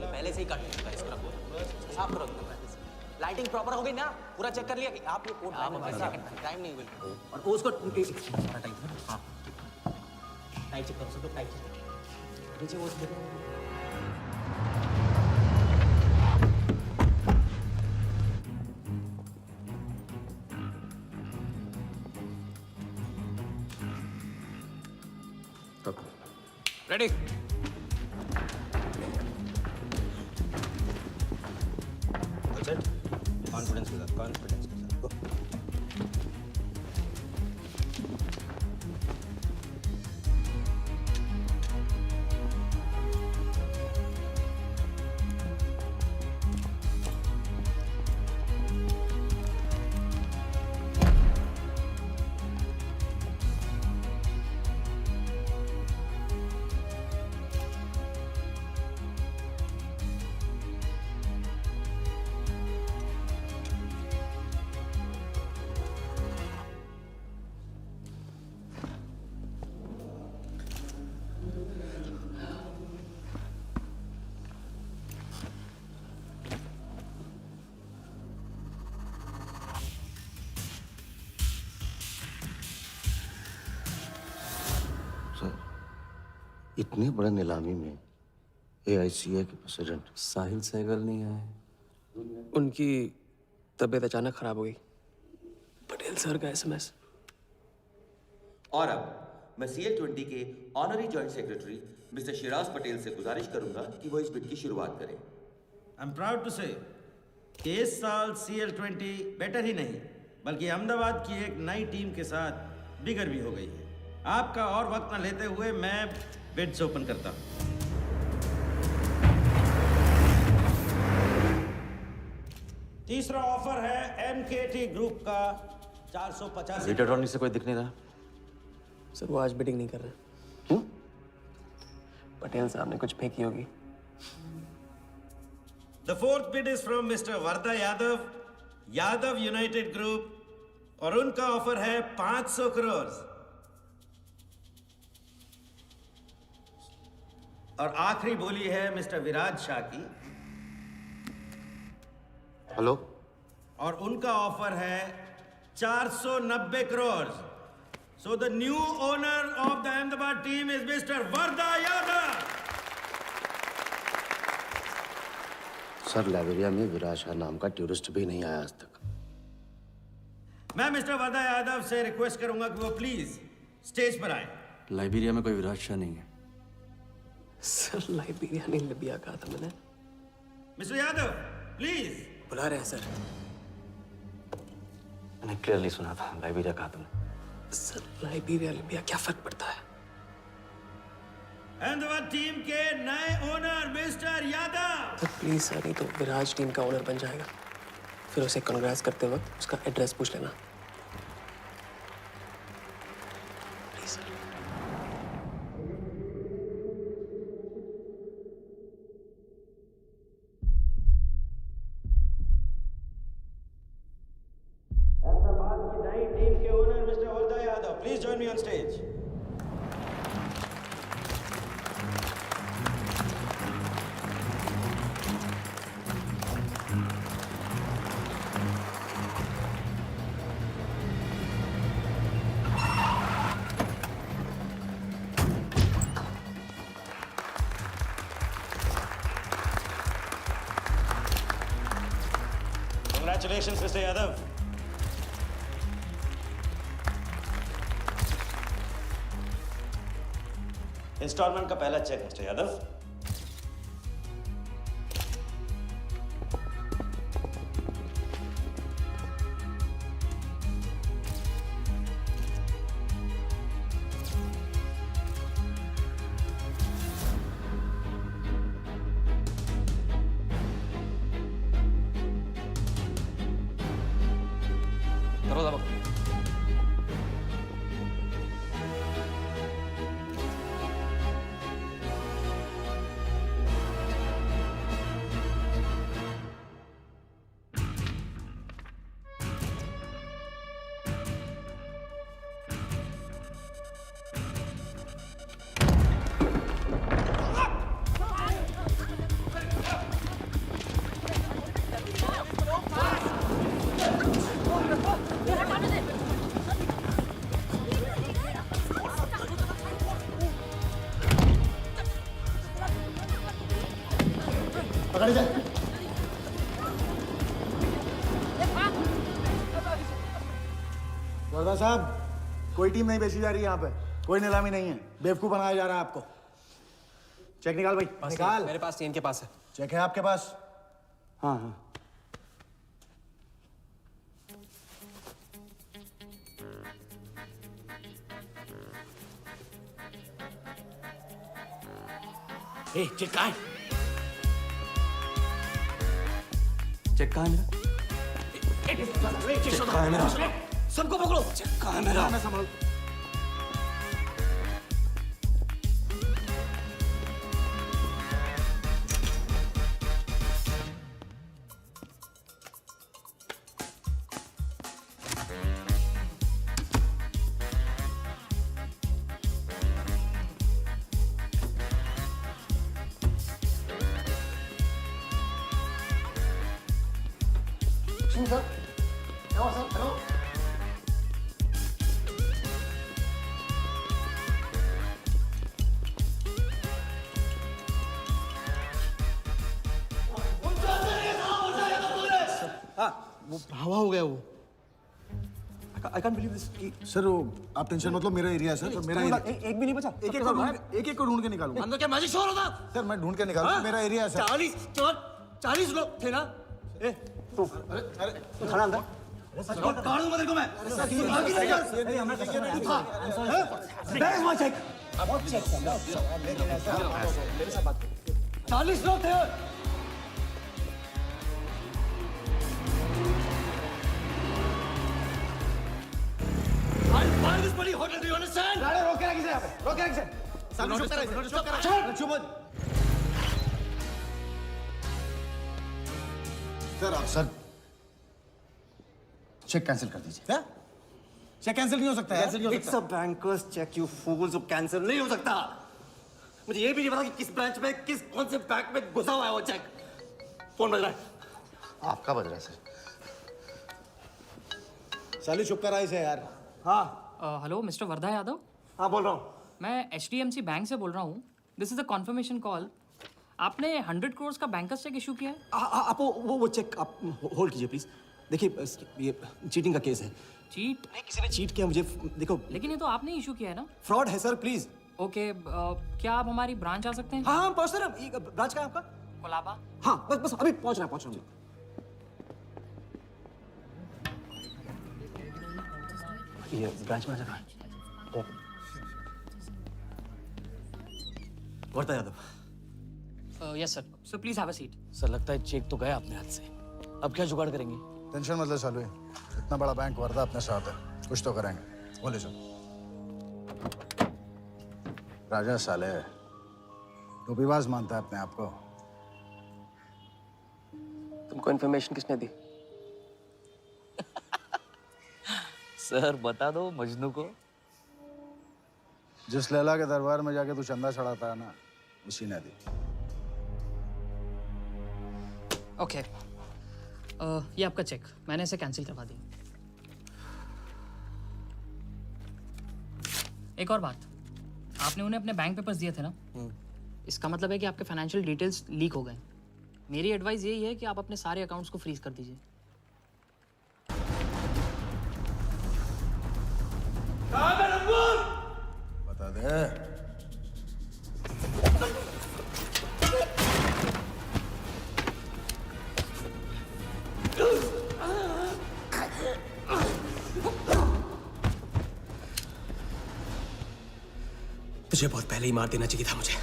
पहले से ही काट चुका है इसका साफ करो। लाइटिंग प्रॉपर हो गई ना, पूरा चेक कर लिया कि आप ये कोड टाइम नहीं हुई और उसको टाइट। हाँ टाइट चेक करो, सब लोग टाइट चेक करो। नीचे वो रेडी। कॉन्फिडेंस के साथ, कॉन्फिडेंस के साथ गो। इतनी बड़े नीलामी में AICA के प्रेसिडेंट साहिल सहगल नहीं आए। उनकी तबीयत अचानक खराब हो गई। पटेल सर का SMS। और अब मैं CL20 के honorary joint secretary mister Shiraz Patel से गुजारिश करूंगा कि वो इस बिड की शुरुआत करें। आई एम प्राउड टू से कि इस साल CL20 बेटर ही नहीं बल्कि अहमदाबाद की एक नई टीम के साथ बिगर भी हो गई है। आपका और वक्त न लेते हुए मैं बिड्स ओपन करता हूं। तीसरा ऑफर है MKT ग्रुप का 485। रीटा अटॉर्नी से कोई दिख नहीं रहा। सर वो आज बिडिंग नहीं कर रहे। क्यों? पटेल साहब ने कुछ फेंकी होगी। The fourth bid is from Mr. Varda Yadav, Yadav United Group, और उनका ऑफर है 500 करोड़। और आखिरी बोली है मिस्टर विराज शाह की। हेलो। और उनका ऑफर है 490 crore. So the new owner of the Ahmedabad team is Mr. Varda Yadav. Sir Liberia में विराज शाह नाम का टूरिस्ट भी नहीं आया आज तक। मैं मिस्टर वर्दा यादव से रिक्वेस्ट करूंगा कि वो प्लीज स्टेज पर आए। लाइब्रेरिया में कोई विराज शाह नहीं है। सर लाइब्रेरिया नहीं लिबिया कहा था मैंने। Mister Yadav please. बुला रहे हैं सर। मैंने क्लियरली सुना था लाइब्रेरिया कहा तुमने। सर लाइब्रेरिया लिबिया क्या फर्क पड़ता है? अहमदाबाद टीम के नए owner mister Yadav. Sir please sir, नहीं तो विराज टीम का ओनर बन जाएगा। फिर उसे कांग्रेस करते वक्त उसका एड्रेस पूछ लेना। Please sir. अहमदाबाद की नई टीम के owner mister Varda Yadav, please join me on stage. Congratulations, Mr. Yadav. Instalment का पहला चेक मिस्टर यादव। पकड़ जाए। वर्दा साहब, कोई टीम नहीं बेची जा रही है यहाँ पे। कोई नीलामी नहीं है। बेवकूफ बनाया जा रहा है आपको। चेक निकाल भाई, निकाल। मेरे पास नहीं, इनके पास है। चेक है आपके पास? हाँ हाँ। चेक कहाँ है? चेक कहाँ है मेरा? चेक कहाँ है मेरा? सबको पकड़ो। चेक कहाँ है मेरा? मैं संभाल। Sir, hello. वो हवा हो गया वो। I can't believe this. Sir वो आप टेंशन मत लो, मेरा एरिया है सर, तो मेरा एरिया। एक भी नहीं बचा। एक को ढूंढ के निकालूंगा। अंदर क्या मैजिक शो हो रहा था? सर मैं ढूंढ के निकालूंगा, मेरा एरिया है सर। 40 लोग थे ना? ए, तू खड़ा अंदर। काट दूंगा तेरे को मैं। बैग वहाँ चेक। 40 लोग थे। I'll buy this bloody hotel, do you understand? अरे रोके रखिए यहाँ पे, रोके रखिए। सामने चुप करा, चुप करा। चुप। सर चेक कैंसिल कर दीजिए। क्या? चेक कैंसिल नहीं हो सकता है? कैंसिल नहीं हो सकता। It's a banker's check, you fools, वो कैंसिल नहीं हो सकता। मुझे ये भी नहीं पता कि किस ब्रांच में, कौन से बैंक में घुसा हुआ है वो चेक। फोन बज रहा है। आपका बज रहा है सर। साली चुप करा इसे यार। हाँ। Hello mister Wardha Yadav. हाँ बोल रहा हूँ। मैं HDMC बैंक से बोल रहा हूँ। This is a confirmation call. आपने 100 करोड़ का बैंकर्स चेक इशू किया है? आप वो चेक आप होल्ड कीजिए प्लीज। देखिए ये चीटिंग का केस है। चीट? नहीं, किसी ने चीट किया मुझे, देखो। लेकिन ये तो आपने इशू किया है ना? फ्रॉड है सर, प्लीज। ओके, क्या आप हमारी ब्रांच आ सकते हैं? हाँ पहुँच रहे हैं। ब्रांच का है आपका? कोलाबा। हाँ बस अभी पहुँच रहा हूँ। ये ब्रांच मैनेजर है। Wardha Yadav. Yes sir, so please have a seat. Sir लगता है चेक तो गया अपने हाथ से, अब क्या जुगाड़ करेंगे? टेंशन मत ले सालू, इतना बड़ा बैंक वर्धा अपने साथ है, कुछ तो करेंगे। बोले सर। राजा साले टोपीबाज मानता है अपने आप को। तुमको इन्फॉर्मेशन किसने दी? सर बता दो मजनू को। जिस लैला के दरबार में जाके तू चंदा चढ़ाता है ना, उसी ने दी। ओके, ये आपका चेक, मैंने इसे कैंसिल करवा दिया। एक और बात, आपने उन्हें अपने बैंक पेपर्स दिए थे ना? इसका मतलब है कि आपके फाइनेंशियल डिटेल्स लीक हो गए। मेरी एडवाइस यही है कि आप अपने सारे अकाउंट्स को फ्रीज कर दीजिए। बता दे। तुझे बहुत पहले ही मार देना चाहिए था मुझे।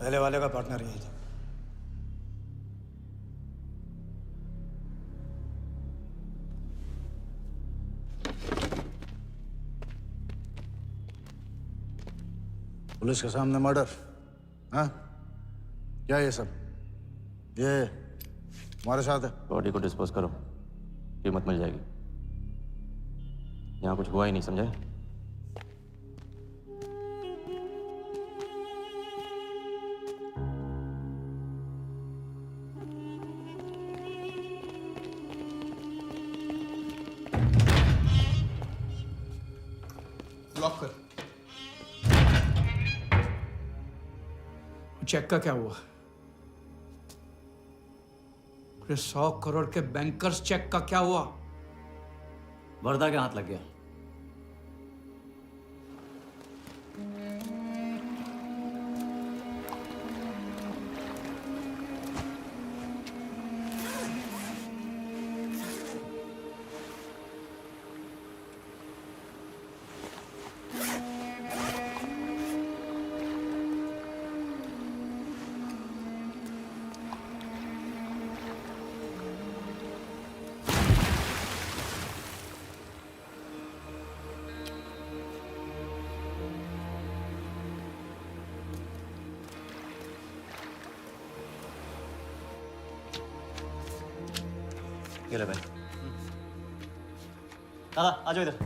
पहले वाले का पार्टनर यही था। पुलिस के सामने मर्डर, हाँ? क्या ये सब? ये हमारे साथ है। बॉडी को डिस्पोज करो, कीमत मिल जाएगी। यहाँ कुछ हुआ ही नहीं, समझे? लॉक कर। चेक का क्या हुआ? 100 करोड़ के बैंकर्स चेक का क्या हुआ? वर्धा के हाथ लग गया। ये ले भाई। दादा आ जाओ इधर।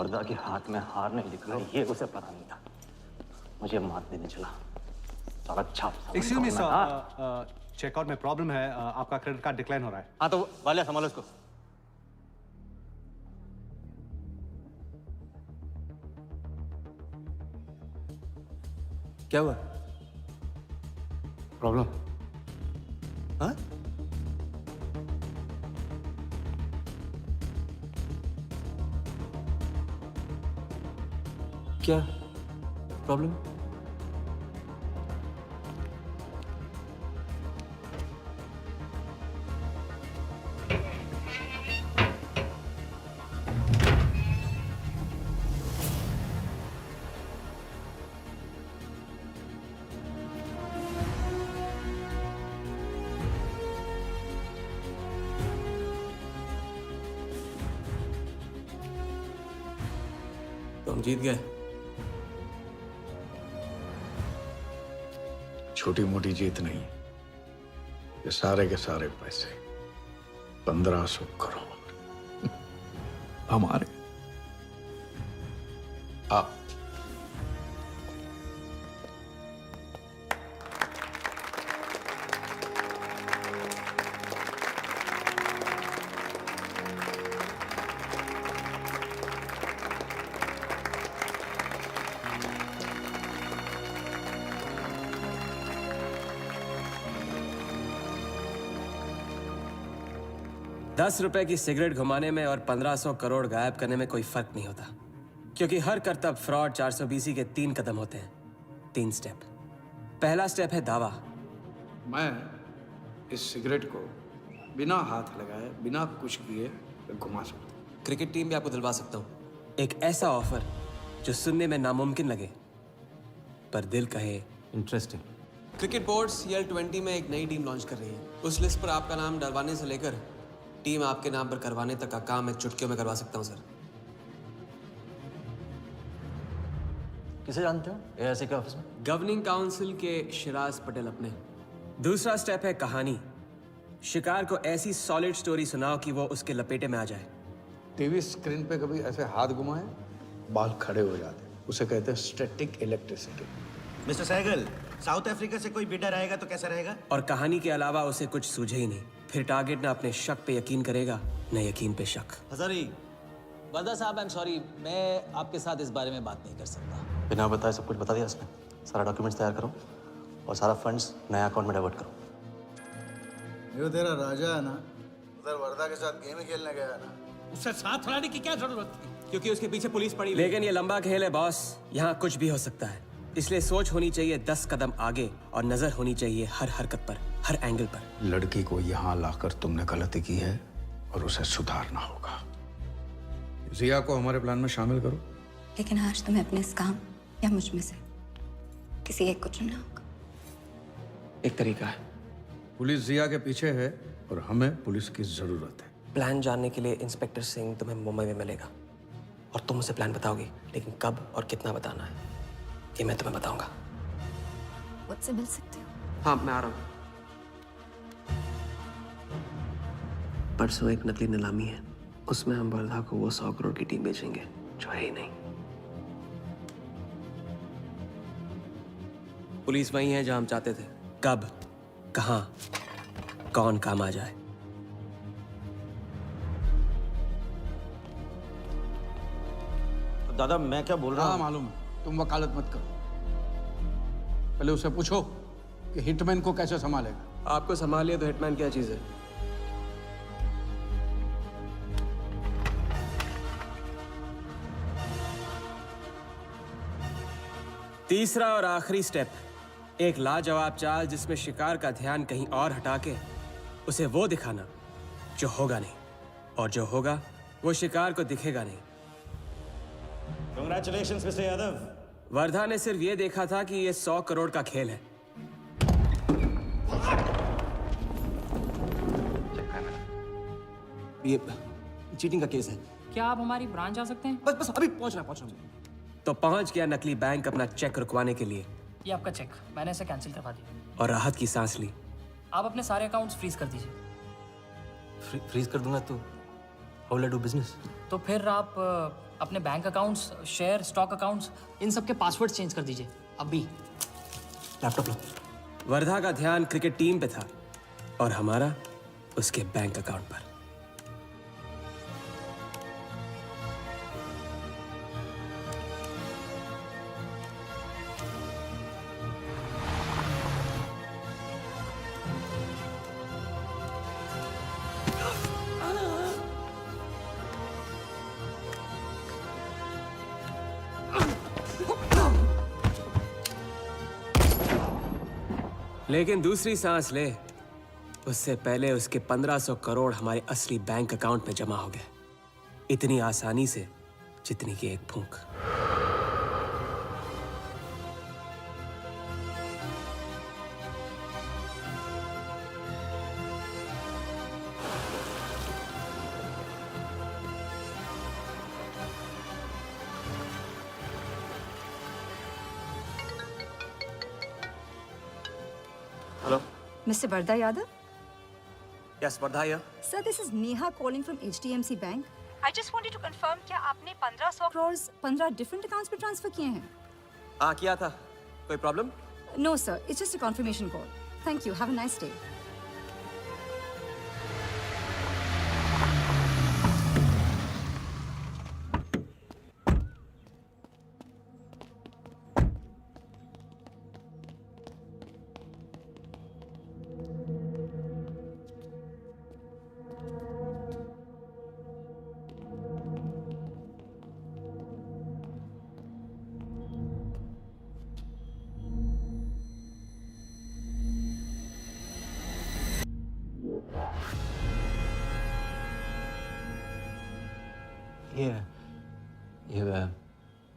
वर्दा के हाथ में हार नहीं लिखा ये उसे पता नहीं था। मुझे मात देने चला। साला छाप। एक्सक्यूज मी सर, चेकआउट में प्रॉब्लम है, आपका क्रेडिट कार्ड डिक्लाइन हो रहा है। हाँ तो वालिया संभालो इसको। क्या हुआ? प्रॉब्लम? हाँ? क्या प्रॉब्लम? तुम जीत गए। छोटी मोटी जीत नहीं, ये सारे के सारे पैसे 1500 करोड़ हमारे। आप ₹10 की सिगरेट घुमाने में और 1500 करोड़ गायब करने में कोई फर्क नहीं होता, क्योंकि हर करतब फ्रॉड 420 के 3 कदम होते हैं, 3 स्टेप। पहला स्टेप है दावा। मैं इस सिगरेट को बिना हाथ लगाए, बिना कुछ किए घुमा सकता हूँ। क्रिकेट टीम भी आपको दिलवा सकता हूँ। एक ऐसा ऑफर जो सुनने में नामुमकिन लगे पर दिल कहे इंटरेस्टिंग। क्रिकेट बोर्ड CL20 में एक नई टीम लॉन्च कर रही है। उस लिस्ट पर आपका नाम डलवाने से लेकर टीम आपके नाम पर करवाने तक का काम मैं चुटकियों में करवा सकता हूं सर। किसे जानते हो AIC के ऑफिस में? गवर्निंग काउंसिल के शिराज पटेल अपने। दूसरा स्टेप है कहानी। शिकार को ऐसी सॉलिड स्टोरी सुनाओ कि वो उसके लपेटे में आ जाए। टीवी स्क्रीन पे कभी ऐसे हाथ घुमाए बाल खड़े हो जाते, उसे कहते हैं static electricity. Mister Sehgal, South Africa से कोई बिडर आएगा तो कैसा रहेगा? और कहानी के अलावा उसे कुछ सूझे ही नहीं। फिर टारगेट न अपने शक पे यकीन करेगा, न यकीन पे शक। हजारी, वर्दा साहब, आई एम सॉरी, मैं आपके साथ इस बारे में बात नहीं कर सकता। बिना बताए सब कुछ बता दिया उसने। सारा डॉक्यूमेंट्स तैयार करो और सारा फंड्स नया अकाउंट में डाइवर्ट करो। ये तेरा राजा है ना, उधर वर्दा के साथ गेम ही खेलने गया है ना। उससे साथ रहने की क्या जरूरत थी? क्योंकि उसके पीछे पुलिस पड़ी। लेकिन ये लंबा खेल है बॉस, यहाँ कुछ भी हो सकता है। इसलिए सोच होनी चाहिए 10 कदम आगे और नजर होनी चाहिए हर हरकत पर, हर एंगल पर। लड़की को यहाँ लाकर तुमने गलती की है और उसे सुधारना होगा। जिया को हमारे प्लान में शामिल करो। लेकिन आज तुम्हें अपने इस काम या मुझ में से किसी एक को चुनना होगा। एक तरीका है। पुलिस जिया के पीछे है और हमें पुलिस की जरूरत है। प्लान जानने के लिए इंस्पेक्टर सिंह तुम्हें मुंबई में मिलेगा और तुम उसे प्लान बताओगे, लेकिन कब और कितना बताना है ये मैं तुम्हें बताऊंगा। मुझसे मिल सकते हो? हाँ, मैं आ रहा हूँ। परसों एक नकली नीलामी है, उसमें हम वर्धा को वो 100 करोड़ की टीम बेचेंगे जो है ही नहीं। पुलिस वही है जहां हम चाहते थे। कब, कहां, कौन काम आ जाए। दादा मैं क्या बोल रहा हूँ? हाँ मालूम है, तुम वकालत मत करो। पहले उसे पूछो कि हिटमैन को कैसे संभालेगा। आपको संभालिए तो हिटमैन क्या चीज है? तीसरा और आखिरी स्टेप, एक लाजवाब चाल जिसमें शिकार का ध्यान कहीं और हटा के उसे वो दिखाना जो होगा नहीं, और जो होगा वो शिकार को दिखेगा नहीं। Congratulations, mister Yadav. वर्धा ने सिर्फ ये देखा था कि ये 100 करोड़ का खेल है। ये चीटिंग का केस है। क्या आप हमारी ब्रांच आ सकते हैं? बस अभी पहुंच रहा हूं। तो पहुंच गया नकली बैंक अपना चेक रुकवाने के लिए। ये आपका चेक, मैंने इसे कैंसिल करवा दिया। और राहत की सांस ली। आप अपने सारे अकाउंट्स फ्रीज कर दीजिए। फ्रीज कर दूंगा तो How will I do business? तो फिर आप अपने bank accounts, share, stock accounts, इन सब के पासवर्ड चेंज कर दीजिए अभी। लैपटॉप लो। वर्धा का ध्यान क्रिकेट टीम पे था और हमारा उसके बैंक अकाउंट पर। लेकिन दूसरी सांस ले उससे पहले उसके 1500 करोड़ हमारे असली बैंक अकाउंट में जमा हो गए, इतनी आसानी से जितनी कि एक फूंक। Hello. Mr. Vardha Yadav? Yes, Vardha here. Sir, this is Neha calling from HDMC Bank. I just wanted to confirm क्या आपने 1500 crores 15 different accounts पे ट्रांसफर किए हैं? हाँ किया था। कोई problem? No sir, it's just a confirmation call. Thank you. Have a nice day.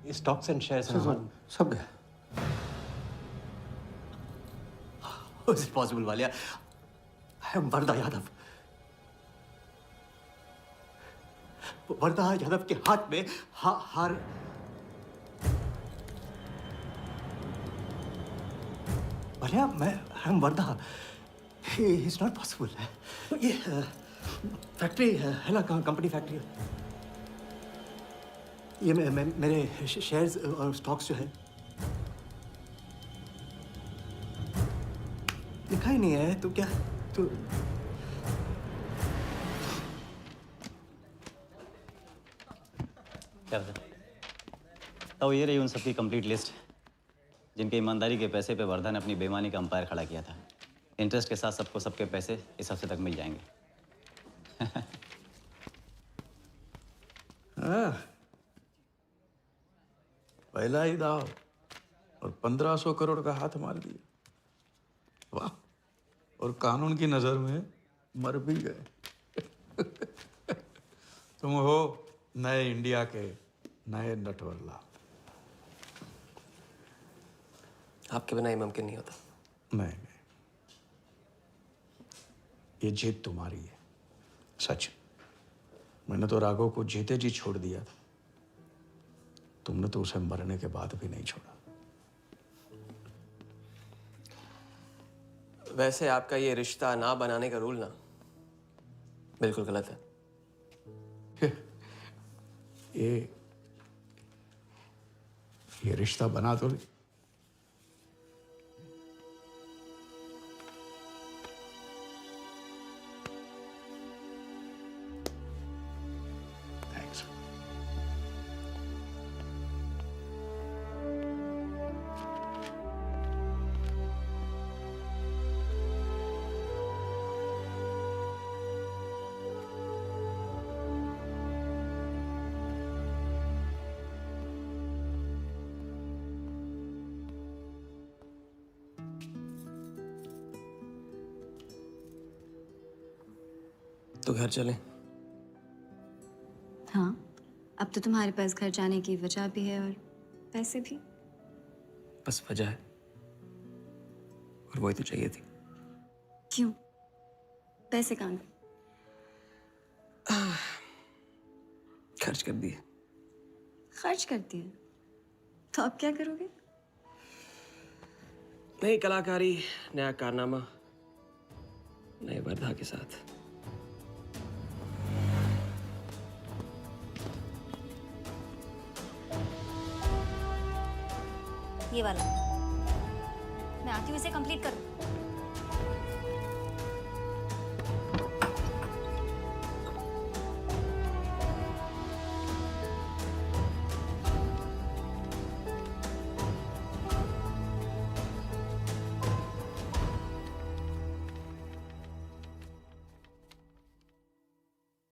ये स्टॉक्स एंड शेयर्स सब गए। How is it possible, Walia? I am Wardha Yadav. Wardha Yadav के हाथ में हार वालिया, मैं I am Wardha. It's not possible। ये फैक्ट्री है ना, कंपनी फैक्ट्री। ये मेरे शेयर्स और स्टॉक्स जो है लिखा ही नहीं है। तो क्या तो क्या बता? तो ये रही उन सबकी कंप्लीट लिस्ट जिनके ईमानदारी के पैसे पे वर्धा ने अपनी बेईमानी का अंपायर खड़ा किया था। इंटरेस्ट के साथ सबको सबके पैसे इस हफ्ते तक मिल जाएंगे। पहला ही दाव और 1500 करोड़ का हाथ मार दिया। वाह, और कानून की नजर में मर भी गए। तुम हो नए इंडिया के नए नटवरला। आपके बिना ये मुमकिन नहीं होता। नहीं, ये जीत तुम्हारी है, सच। मैंने तो राघव को जीते जी छोड़ दिया था, तुमने तो उसे मरने के बाद भी नहीं छोड़ा। वैसे आपका ये रिश्ता ना बनाने का रूल ना बिल्कुल गलत है। ये रिश्ता बना तो ली। तो घर चलें? हाँ, अब तो तुम्हारे पास घर जाने की वजह भी है और पैसे भी। बस वजह है और वही तो चाहिए थी। क्यों? पैसे कहाँ गए? खर्च कर दिए। खर्च कर दिए? तो अब क्या करोगे? नई कलाकारी, नया कारनामा, नए वर्धा के साथ। ये वाला। मैं आती हूँ इसे कंप्लीट करूँ।